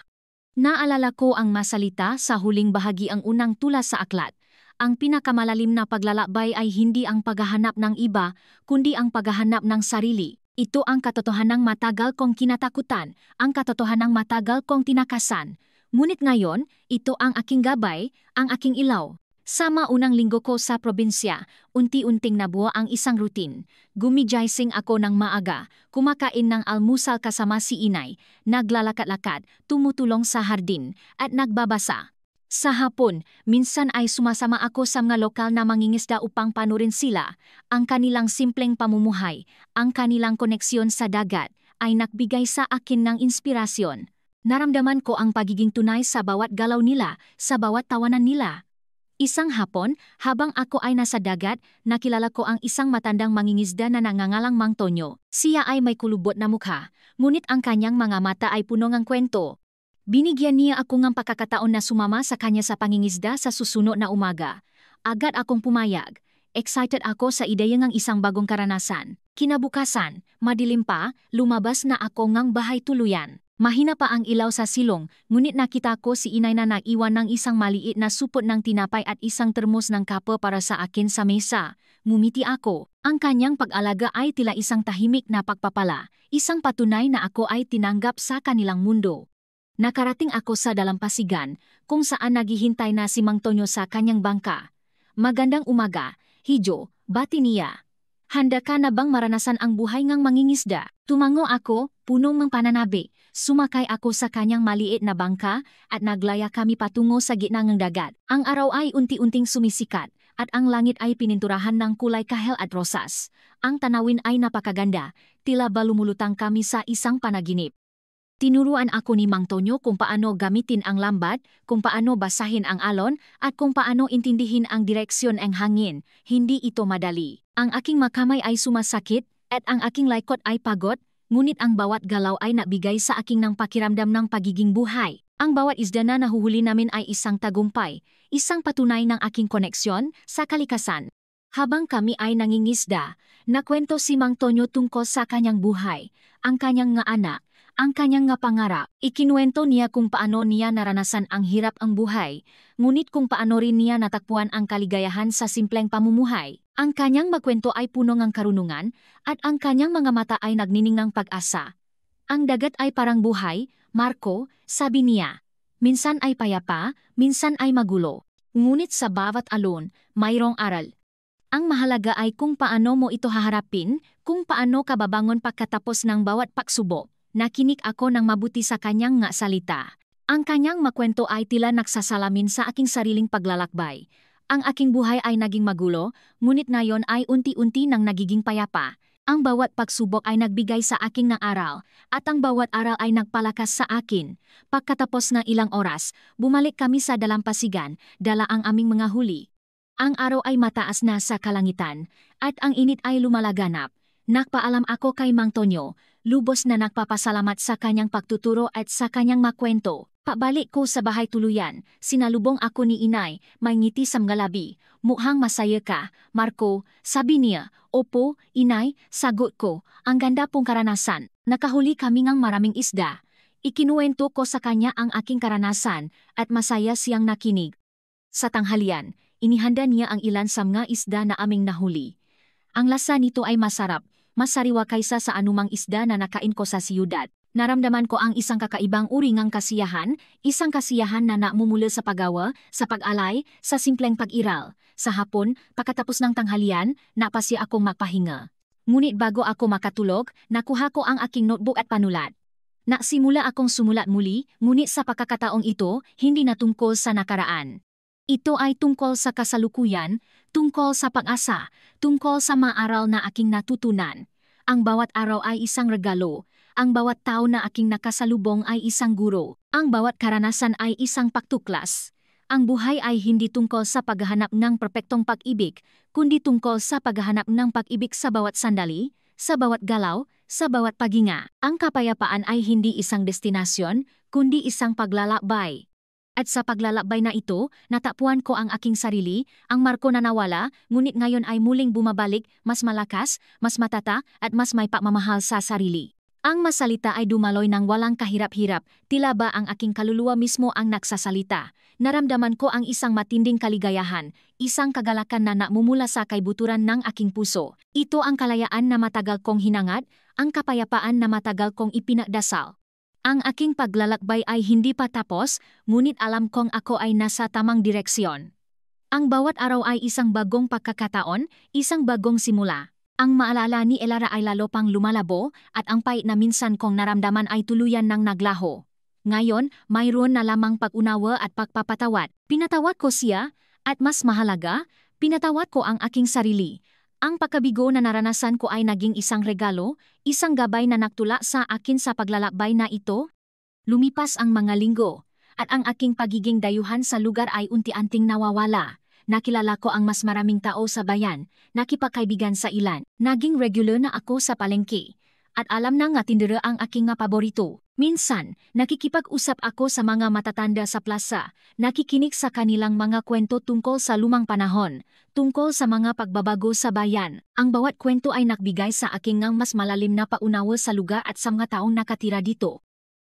Naalala ko ang masalita sa huling bahagi ang unang tula sa aklat. Ang pinakamalalim na paglalakbay ay hindi ang paghahanap ng iba, kundi ang paghahanap ng sarili. Ito ang katotohanang matagal kong kinatakutan, ang katotohanang matagal kong tinakasan. Ngunit ngayon, ito ang aking gabay, ang aking ilaw. Sa maunang linggo ko sa probinsya, unti-unting nabuo ang isang routine. Gumigising ako ng maaga, kumakain ng almusal kasama si inay, naglalakad-lakad, tumutulong sa hardin, at nagbabasa. Sa hapon, minsan ay sumasama ako sa mga lokal na mangingisda upang panurin sila. Ang kanilang simpleng pamumuhay, ang kanilang koneksyon sa dagat, ay nagbigay sa akin ng inspirasyon. Naramdaman ko ang pagiging tunay sa bawat galaw nila, sa bawat tawanan nila. Isang hapon, habang ako ay nasa dagat, nakilala ko ang isang matandang mangingisda na nangangalang Mang Tonyo. Siya ay may kulubot na mukha, ngunit ang kanyang mga mata ay puno ng kwento. Binigyan niya ako ng pagkakataon na sumama sa kanya sa pangingisda sa susunod na umaga. Agad akong pumayag. Excited ako sa ideya ng isang bagong karanasan. Kinabukasan, madilim pa, lumabas na ako ng bahay tuluyan. Mahina pa ang ilaw sa silong, ngunit nakita ko si inay na naiwan ng isang maliit na supot ng tinapay at isang termos ng kape para sa akin sa mesa. Ngumiti ako. Ang kanyang pag-alaga ay tila isang tahimik na pagpapala, isang patunay na ako ay tinanggap sa kanilang mundo. Nakarating ako sa dalampasigan, kung saan naghihintay na si Mang Tonyo sa kanyang bangka. Magandang umaga, Hijo, bati niya. Handa ka na bang maranasan ang buhay ng mangingisda? Tumango ako, punong ng pananabi. Sumakay ako sa kanyang maliit na bangka at naglaya kami patungo sa gitna ng dagat. Ang araw ay unti-unting sumisikat at ang langit ay pininturahan ng kulay kahel at rosas. Ang tanawin ay napakaganda, tila ba lumulutang kami sa isang panaginip. Tinuruan ako ni Mang Tonyo kung paano gamitin ang lambat, kung paano basahin ang alon, at kung paano intindihin ang direksyon ng hangin. Hindi ito madali. Ang aking makamay ay sumasakit, at ang aking laikot ay pagod, ngunit ang bawat galaw ay nabigay sa aking ng pakiramdam ng pagiging buhay. Ang bawat isda na nahuhuli namin ay isang tagumpay, isang patunay ng aking koneksyon sa kalikasan. Habang kami ay nangingisda, nakwento si Mang Tonyo tungkol sa kanyang buhay, ang kanyang nga anak, ang kanyang nga pangarap. Ikinuwento niya kung paano niya naranasan ang hirap ang buhay, ngunit kung paano rin niya natakpuan ang kaligayahan sa simpleng pamumuhay. Ang kanyang magkwento ay puno ng karunungan, at ang kanyang mga mata ay nagnining ng pag-asa. Ang dagat ay parang buhay, Marco, sabi niya. Minsan ay payapa, minsan ay magulo. Ngunit sa bawat alon, mayroong aral. Ang mahalaga ay kung paano mo ito haharapin, kung paano ka babangon pagkatapos ng bawat pagsubok. Nakinig ako ng mabuti sa kanyang nga salita. Ang kanyang makwento ay tila nagsasalamin sa aking sariling paglalakbay. Ang aking buhay ay naging magulo, ngunit ngayon ay unti-unti nang nagiging payapa. Ang bawat pagsubok ay nagbigay sa aking ng aral, at ang bawat aral ay nagpalakas sa akin. Pagkatapos ng ilang oras, bumalik kami sa dalampasigan, dala ang aming mga huli. Ang araw ay mataas na sa kalangitan, at ang init ay lumalaganap. Nagpaalam ako kay Mang Tonyo, lubos na nagpapasalamat sa kanyang pagtuturo at sa kanyang makwento. Pabalik ko sa bahay tuluyan, sinalubong ako ni inay, may ngiti sa mga labi. Mukhang masaya ka, Marco, sabi niya. Opo, inay, sagot ko, ang ganda pong karanasan. Nakahuli kami ng maraming isda. Ikinuwento ko sa kanya ang aking karanasan at masaya siyang nakinig. Sa tanghalian, inihanda niya ang ilan sa mga isda na aming nahuli. Ang lasa nito ay masarap, mas sariwa kaysa sa anumang isda na nakain ko sa siyudad. Naramdaman ko ang isang kakaibang uri ng kasiyahan, isang kasiyahan na namumula sa paggawa, sa pag-alay, sa simpleng pag-iral. Sa hapon, pagkatapos ng tanghalian, napasya akong magpahinga. Ngunit bago ako makatulog, nakuha ko ang aking notebook at panulat. Nasimula akong sumulat muli, ngunit sa pagkakataong ito, hindi na tungkol sa nakaraan. Ito ay tungkol sa kasalukuyan, tungkol sa pag-asa, tungkol sa mga aral na aking natutunan. Ang bawat araw ay isang regalo. Ang bawat tao na aking nakasalubong ay isang guro. Ang bawat karanasan ay isang pagtuklas. Ang buhay ay hindi tungkol sa paghahanap ng perpektong pag-ibig, kundi tungkol sa paghahanap ng pag-ibig sa bawat sandali, sa bawat galaw, sa bawat paghinga. Ang kapayapaan ay hindi isang destinasyon, kundi isang paglalakbay. At sa paglalakbay na ito, natappuan ko ang aking sarili, ang marko na nawala, ngunit ngayon ay muling bumabalik, mas malakas, mas matata, at mas may pagmamahal sa sarili. Ang masalita ay dumaloy ng walang kahirap-hirap, tila ba ang aking kaluluwa mismo ang nagsasalita. Naramdaman ko ang isang matinding kaligayahan, isang kagalakan na namumula sa kaibuturan ng aking puso. Ito ang kalayaan na matagal kong hinangad, ang kapayapaan na matagal kong ipinagdasal. Ang aking paglalakbay ay hindi pa tapos, ngunit alam kong ako ay nasa tamang direksyon. Ang bawat araw ay isang bagong pagkakataon, isang bagong simula. Ang maalala ni Elara ay lalo pang lumalabo at ang pait na minsan kong naramdaman ay tuluyan ng naglaho. Ngayon, mayroon na lamang pag-unawa at pagpapatawad. Pinatawad ko siya at mas mahalaga, pinatawad ko ang aking sarili. Ang pagkabigo na naranasan ko ay naging isang regalo, isang gabay na nagtula sa akin sa paglalakbay na ito. Lumipas ang mga linggo at ang aking pagiging dayuhan sa lugar ay unti-unting nawawala. Nakilala ko ang mas maraming tao sa bayan, nakipagkaibigan sa ilan. Naging regular na ako sa palengke. At alam na nga tindera ang aking nga paborito. Minsan, nakikipag-usap ako sa mga matatanda sa plaza, nakikinig sa kanilang mga kwento tungkol sa lumang panahon, tungkol sa mga pagbabago sa bayan. Ang bawat kwento ay nagbigay sa aking ngang mas malalim na paunawa sa lugar at sa mga taong nakatira dito.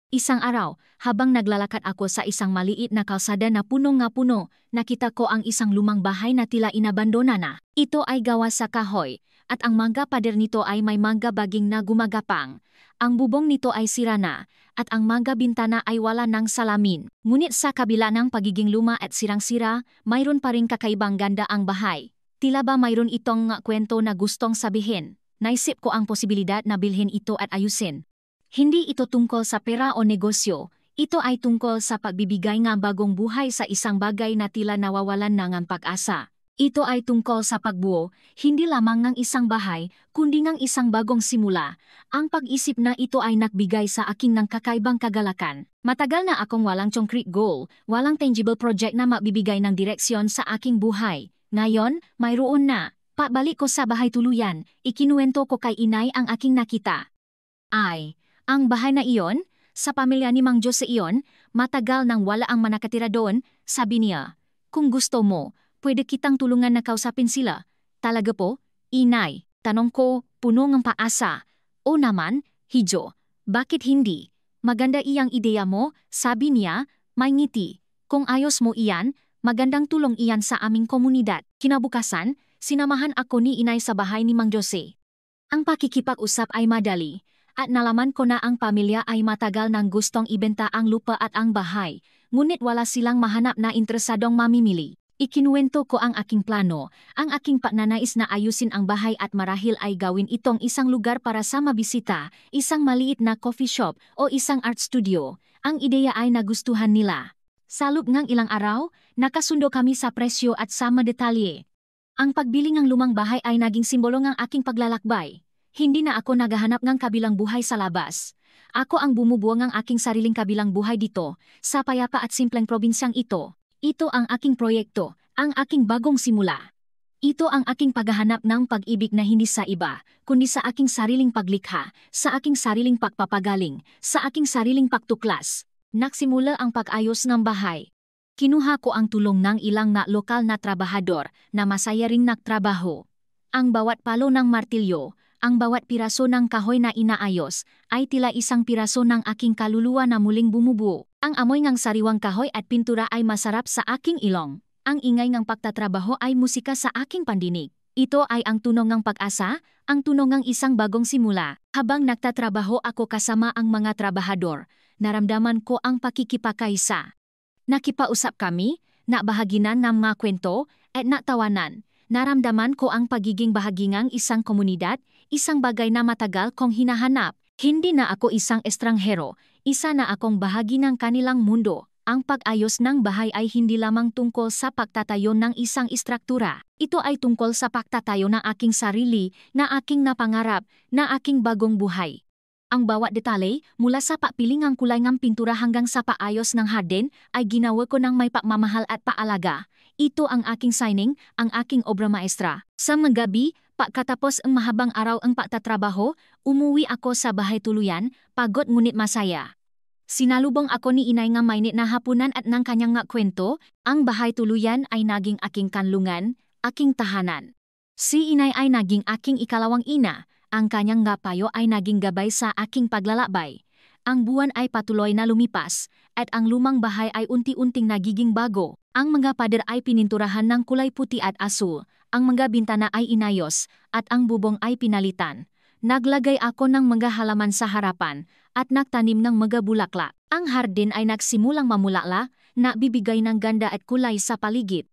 Isang araw, habang naglalakad ako sa isang maliit na kalsada na puno, nakita ko ang isang lumang bahay na tila inabandona na. Ito ay gawa sa kahoy, at ang mga pader nito ay may mga baging na gumagapang. Ang bubong nito ay sira na, at ang mga bintana ay wala ng salamin. Ngunit sa kabila ng pagiging luma at sirang-sira, mayroon pa rin kakaibang ganda ang bahay. Tila ba mayroon itong kwento na gustong sabihin? Naisip ko ang posibilidad na bilhin ito at ayusin. Hindi ito tungkol sa pera o negosyo, ito ay tungkol sa pagbibigay ng bagong buhay sa isang bagay na tila nawawalan na ng pag-asa. Ito ay tungkol sa pagbuo, hindi lamang ng isang bahay, kundi ng isang bagong simula. Ang pag-isip na ito ay nagbigay sa akin ng kakaibang kagalakan. Matagal na akong walang concrete goal, walang tangible project na magbibigay ng direksyon sa aking buhay. Ngayon, mayroon na. Pabalik ko sa bahay tuluyan, ikinuwento ko kay inay ang aking nakita. Ang bahay na iyon, sa pamilya ni Mang Jose iyon, matagal nang wala ang manakatira doon, sabi niya. Kung gusto mo, pwede kitang tulungan na kausapin sila. Talaga po, inay, tanong ko, puno ng paasa. O naman, Hijo, bakit hindi? Maganda iyang ideya mo, sabi niya, may ngiti. Kung ayos mo iyan, magandang tulong iyan sa aming komunidad. Kinabukasan, sinamahan ako ni inay sa bahay ni Mang Jose. Ang pakikipag-usap ay madali. At nalaman ko na ang pamilya ay matagal nang gustong ibenta ang lupa at ang bahay, ngunit wala silang mahanap na interesadong mamimili. Ikinuwento ko ang aking plano, ang aking pagnanais na ayusin ang bahay at marahil ay gawin itong isang lugar para sa mabisita, isang maliit na coffee shop o isang art studio. Ang ideya ay nagustuhan nila. Sa loob ng ilang araw, nakasundo kami sa presyo at sa mga detalye. Ang pagbili ng lumang bahay ay naging simbolo ng aking paglalakbay. Hindi na ako naghahanap ng kabilang buhay sa labas. Ako ang bumubuo ng aking sariling kabilang buhay dito, sa payapa at simpleng probinsyang ito. Ito ang aking proyekto, ang aking bagong simula. Ito ang aking paghahanap ng pag-ibig na hindi sa iba, kundi sa aking sariling paglikha, sa aking sariling pagpapagaling, sa aking sariling pagtuklas. Nagsimula ang pag-ayos ng bahay. Kinuha ko ang tulong ng ilang na lokal na trabahador na masaya ring nagtrabaho. Ang bawat palo ng martilyo, ang bawat piraso ng kahoy na inaayos, ay tila isang piraso ng aking kaluluwa na muling bumubuo. Ang amoy ng sariwang kahoy at pintura ay masarap sa aking ilong. Ang ingay ng pagtatrabaho ay musika sa aking pandinig. Ito ay ang tunong ng pag-asa, ang tunong ng isang bagong simula. Habang nagtatrabaho ako kasama ang mga trabahador, naramdaman ko ang pakikipakaisa. Nakipausap kami, nabahaginan ng mga kwento, at natawanan. Naramdaman ko ang pagiging bahagingang isang komunidad, isang bagay na matagal kong hinahanap. Hindi na ako isang estranghero, isa na akong bahagi ng kanilang mundo. Ang pag-ayos ng bahay ay hindi lamang tungkol sa pagtatayo ng isang istruktura. Ito ay tungkol sa pagtatayo ng aking sarili, na aking napangarap, na aking bagong buhay. Ang bawat detalye, mula sa papiling ng kulay ng pintura hanggang sa paayos ng hardin, ay ginawa ko ng may pagmamahal at paalaga. Ito ang aking signing, ang aking obra maestra. Sa mga gabi, pagkatapos ang mahabang araw ang pagtatrabaho, umuwi ako sa bahay tuluyan, pagod ngunit masaya. Sinalubong ako ni inay nga mainit na hapunan at ng kanyang nga kwento, ang bahay tuluyan ay naging aking kanlungan, aking tahanan. Si inay ay naging aking ikalawang ina, ang kanyang nga payo ay naging gabay sa aking paglalakbay. Ang buwan ay patuloy na lumipas, at ang lumang bahay ay unti-unting nagiging bago. Ang mga pader ay pininturahan ng kulay puti at asul, ang mga bintana ay inayos, at ang bubong ay pinalitan. Naglagay ako ng mga halaman sa harapan, at nagtanim ng mga bulaklak. Ang hardin ay nagsimulang mamulakla, na bibigay ng ganda at kulay sa paligid.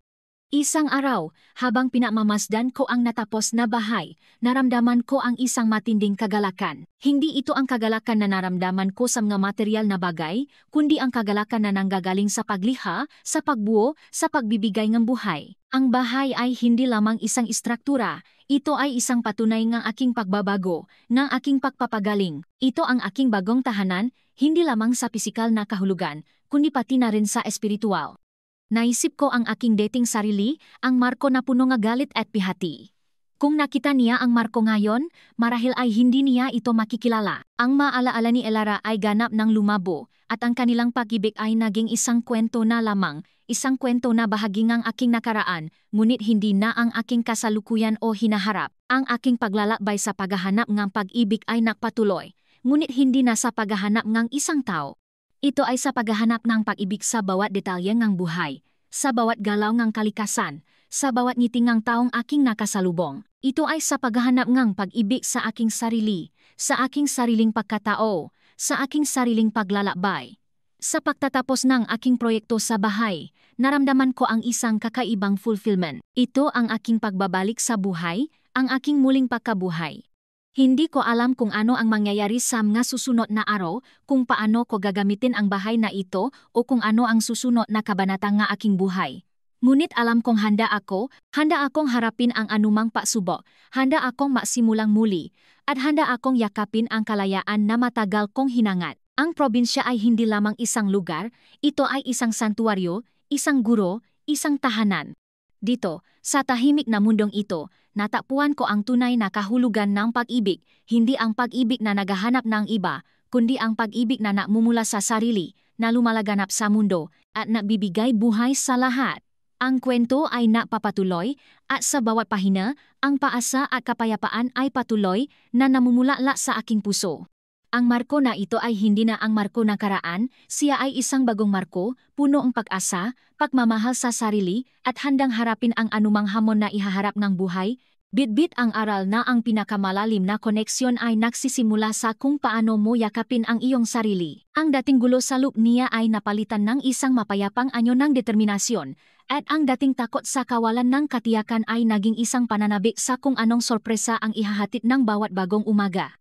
Isang araw, habang pinamamasdan ko ang natapos na bahay, naramdaman ko ang isang matinding kagalakan. Hindi ito ang kagalakan na naramdaman ko sa mga material na bagay, kundi ang kagalakan na nanggagaling sa pagliha, sa pagbuo, sa pagbibigay ng buhay. Ang bahay ay hindi lamang isang istruktura, ito ay isang patunay ng aking pagbabago, ng aking pagpapagaling. Ito ang aking bagong tahanan, hindi lamang sa pisikal na kahulugan, kundi pati na rin sa espiritual. Naisip ko ang aking dating sarili, ang Marco na puno ng galit at pihati. Kung nakita niya ang Marco ngayon, marahil ay hindi niya ito makikilala. Ang maalaala ni Elara ay ganap ng lumabo, at ang kanilang pag-ibig ay naging isang kwento na lamang, isang kwento na bahagi ng aking nakaraan, ngunit hindi na ang aking kasalukuyan o hinaharap. Ang aking paglalakbay sa paghahanap ng pag-ibig ay nagpatuloy, ngunit hindi na sa paghahanap ng isang tao. Ito ay sa paghahanap ng pag-ibig sa bawat detalye ng buhay, sa bawat galaw ng kalikasan, sa bawat ngiti ng taong aking nakasalubong. Ito ay sa paghahanap ng pag-ibig sa aking sarili, sa aking sariling pagkatao, sa aking sariling paglalakbay. Sa pagtatapos ng aking proyekto sa bahay, naramdaman ko ang isang kakaibang fulfillment. Ito ang aking pagbabalik sa buhay, ang aking muling pagkabuhay. Hindi ko alam kung ano ang mangyayari sa mga susunod na araw, kung paano ko gagamitin ang bahay na ito o kung ano ang susunod na kabanata ng aking buhay. Ngunit alam kong handa akong harapin ang anumang pagsubok, handa akong masimulang muli, at handa akong yakapin ang kalayaan na matagal kong hinangat. Ang probinsya ay hindi lamang isang lugar, ito ay isang santuaryo, isang guro, isang tahanan. Dito, sa tahimik na mundong ito, natagpuan ko ang tunay na kahulugan ng pag-ibig, hindi ang pag-ibig na naghahanap ng iba, kundi ang pag-ibig na namumula sa sarili, na lumalaganap sa mundo, at nabibigay buhay sa lahat. Ang kwento ay napapatuloy, at sa bawat pahina, ang paasa at kapayapaan ay patuloy na namumulala sa aking puso. Ang Marco na ito ay hindi na ang Marco na karaan, siya ay isang bagong Marco, puno ang pag-asa, pagmamahal sa sarili, at handang harapin ang anumang hamon na ihaharap ng buhay. Bitbit ang aral na ang pinakamalalim na koneksyon ay nagsisimula sa kung paano mo yakapin ang iyong sarili. Ang dating gulo sa loob niya ay napalitan ng isang mapayapang anyo ng determinasyon, at ang dating takot sa kawalan ng katiyakan ay naging isang pananabik sa kung anong sorpresa ang ihahatid ng bawat bagong umaga.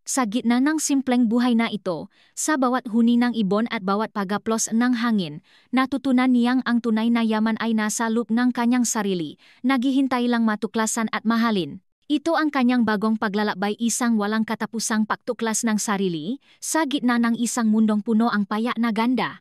Sa gitna ng simpleng buhay na ito, sa bawat huni ng ibon at bawat pagaplos ng hangin, natutunan niyang ang tunay na yaman ay nasa loob ng kanyang sarili, naghihintay lang matuklasan at mahalin. Ito ang kanyang bagong paglalakbay, isang walang katapusang pagtuklas ng sarili, sa gitna ng isang mundong puno ang payak na ganda,